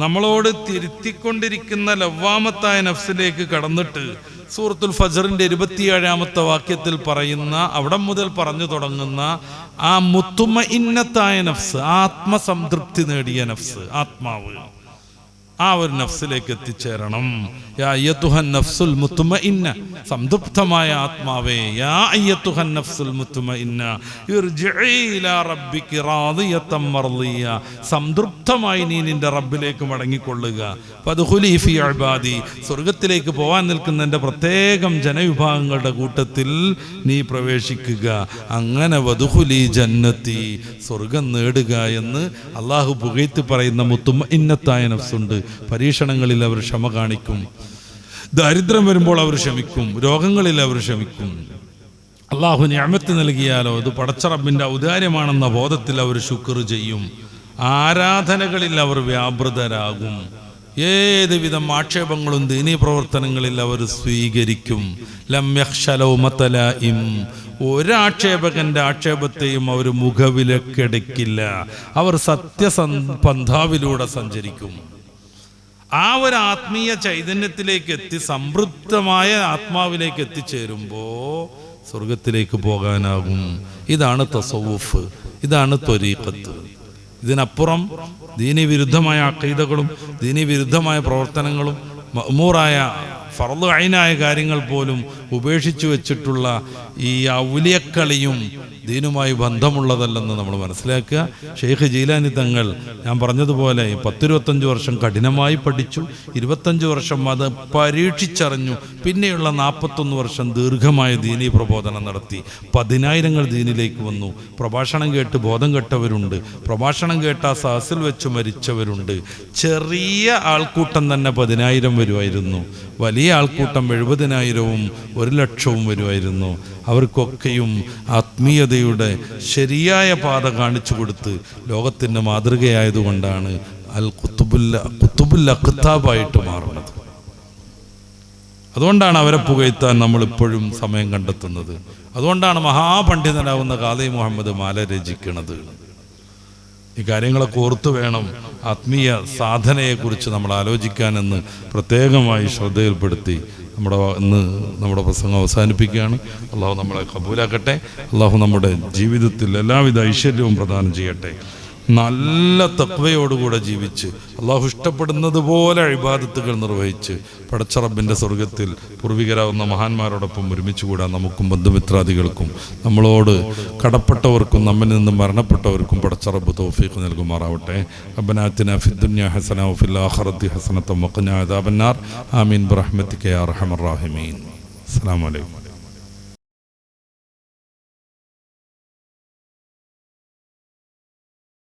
നമ്മളോട് തിരുത്തിക്കൊണ്ടിരിക്കുന്ന ലവ്വാമത്തായ നഫ്സിലേക്ക് കടന്നിട്ട് സൂറത്തുൽ ഫജ്റിന്റെ 27-ാമത്തെ വാക്യത്തിൽ പറയുന്ന, അവിടെ മുതൽ പറഞ്ഞു തുടങ്ങുന്ന ആ മുത്തുമഇന്നത്തായ നഫ്സ്, ആത്മസംതൃപ്തി നേടിയ നഫ്സ്, ആത്മാവ്, ആ ഒരു നഫ്സിലേക്ക് എത്തിച്ചേരണം. യാ അയ്യത്തുഹൻ നഫ്സുൽ മുത്മഇന്ന, സംതൃപ്തമായ ആത്മാവേ, യാ അയ്യത്തുഹൻ നഫ്സുൽ മുത്മഇന്ന ഇർജിഇ ഇലാ റബ്ബികി റാദിയതൻ മർദിയ, സംതൃപ്തമായി നീ നിന്റെ റബ്ബിലേക്ക് മടങ്ങിക്കൊള്ളുക. ഫദ്ഖുലി ഫീ ഇബാദി, സ്വർഗ്ഗത്തിലേക്ക് പോകാൻ നിൽക്കുന്ന എൻ്റെ പ്രത്യേകം ജനവിഭാഗങ്ങളുടെ കൂട്ടത്തിൽ നീ പ്രവേശിക്കുക. അങ്ങനെ വദ്ഖുലി ജന്നതി, സ്വർഗം നേടുക എന്ന് അള്ളാഹു പുകഴ്ത്തി പറയുന്ന മുത്മഇന്നത്തായ നഫ്സുണ്ട്. പരീക്ഷണങ്ങളിൽ അവർ ക്ഷമ കാണിക്കും, ദാരിദ്ര്യം വരുമ്പോൾ അവർ ക്ഷമിക്കും, രോഗങ്ങളിൽ അവർ ക്ഷമിക്കും. അള്ളാഹു നിഅമത്ത് നൽകിയാലോ അത് പടച്ച റബ്ബിന്റെ ഔദാര്യമാണെന്ന ബോധത്തിൽ അവർ ശുക്ർ ചെയ്യും. ആരാധനകളിൽ അവർ വ്യാപൃതരാകും. ഏതുവിധം ആക്ഷേപങ്ങളും ദീനീ പ്രവർത്തനങ്ങളിൽ അവർ സ്വീകരിക്കും. ലം യഖ്ശ ലൗമത ലായിം, ഒരാക്ഷേപകന്റെ ആക്ഷേപത്തെയും അവർ മുഖവിലക്കെടുക്കില്ല. അവർ സത്യപന്ഥാവിലൂടെ സഞ്ചരിക്കും. ആ ഒരു ആത്മീയ ചൈതന്യത്തിലേക്ക് എത്തി സംതൃപ്തമായ ആത്മാവിലേക്ക് എത്തിച്ചേരുമ്പോൾ സ്വർഗത്തിലേക്ക് പോകാനാകും. ഇതാണ് തസവുഫ്, ഇതാണ് ത്വരീഖത്ത്. ഇതിനപ്പുറം ദീനി വിരുദ്ധമായ അഖീദകളും ദീനി വിരുദ്ധമായ പ്രവർത്തനങ്ങളും മഅ്മൂറായ ഫർള് ഐനായ കാര്യങ്ങൾ പോലും ഉപേക്ഷിച്ചു വെച്ചിട്ടുള്ള ഈ ഔലിയക്കളിയും ദീനുമായി ബന്ധമുള്ളതല്ലെന്ന് നമ്മൾ മനസ്സിലാക്കുക. ഷെയ്ഖ് ജീലാനി തങ്ങൾ, ഞാൻ പറഞ്ഞതുപോലെ 10-25 വർഷം കഠിനമായി പഠിച്ചു, 25 വർഷം അത് പരീക്ഷിച്ചറിഞ്ഞു, പിന്നെയുള്ള 41 വർഷം ദീർഘമായ ദീനീ പ്രബോധനം നടത്തി. 10,000 ദീനിലേക്ക് വന്നു. പ്രഭാഷണം കേട്ട് ബോധം കെട്ടവരുണ്ട്, പ്രഭാഷണം കേട്ട സഹസിൽ വെച്ച് മരിച്ചവരുണ്ട്. ചെറിയ ആൾക്കൂട്ടം തന്നെ 10,000 വരുമായിരുന്നു, വലിയ ആൾക്കൂട്ടം 70,000-ഉം 1,00,000-ഉം വരുമായിരുന്നു. അവർക്കൊക്കെയും ആത്മീയതയുടെ ശരിയായ പാത കാണിച്ചു കൊടുത്ത് ലോകത്തിൻ്റെ മാതൃകയായതുകൊണ്ടാണ് അൽ ഖുത്തുബുൽ അഖ്താബായിട്ട് മാറുന്നത്. അതുകൊണ്ടാണ് അവരെ പുകഴ്ത്താൻ നമ്മളിപ്പോഴും സമയം കണ്ടെത്തുന്നത്. അതുകൊണ്ടാണ് മഹാപണ്ഡിതനാവുന്ന ഖാദി മുഹമ്മദ് മാല രചിക്കുന്നത്. ഈ കാര്യങ്ങളൊക്കെ ഓർത്തു വേണം ആത്മീയ സാധനയെക്കുറിച്ച് നമ്മൾ ആലോചിക്കാനെന്ന് പ്രത്യേകമായി ശ്രദ്ധയിൽപ്പെടുത്തി നമ്മുടെ പ്രസംഗം അവസാനിപ്പിക്കുകയാണ്. അള്ളാഹു നമ്മളെ കബൂലാക്കട്ടെ. അള്ളാഹു നമ്മുടെ ജീവിതത്തിൽ എല്ലാവിധ ഐശ്വര്യവും പ്രദാനം ചെയ്യട്ടെ. നല്ല തഖ്വയോടുകൂടെ ജീവിച്ച് അള്ളാഹു ഇഷ്ടപ്പെടുന്നത് പോലെ ഇബാദത്തുകൾ നിർവഹിച്ച് പടച്ച റബ്ബിൻ്റെ സ്വർഗത്തിൽ പൂർവികരാകുന്ന മഹാന്മാരോടൊപ്പം ഒരുമിച്ച് കൂടാൻ നമുക്കും ബന്ധുമിത്രാദികൾക്കും നമ്മളോട് കടപ്പെട്ടവർക്കും നമ്മിൽ നിന്ന് മരണപ്പെട്ടവർക്കും പടച്ച റബ്ബ് തൗഫീഖ് നൽകുമാറാവട്ടെ. റബ്ബനാ ആതിനാ ഫിദ്ദുനിയ ഹസന വഫിൽ ആഖിറതി ഹസനത വഖിനാ അദാബന്നാർ. ആമീൻ ബിറഹ്മതിക യാ അർഹമർ റഹീമീൻ. അസ്സലാമു അലൈക്കും.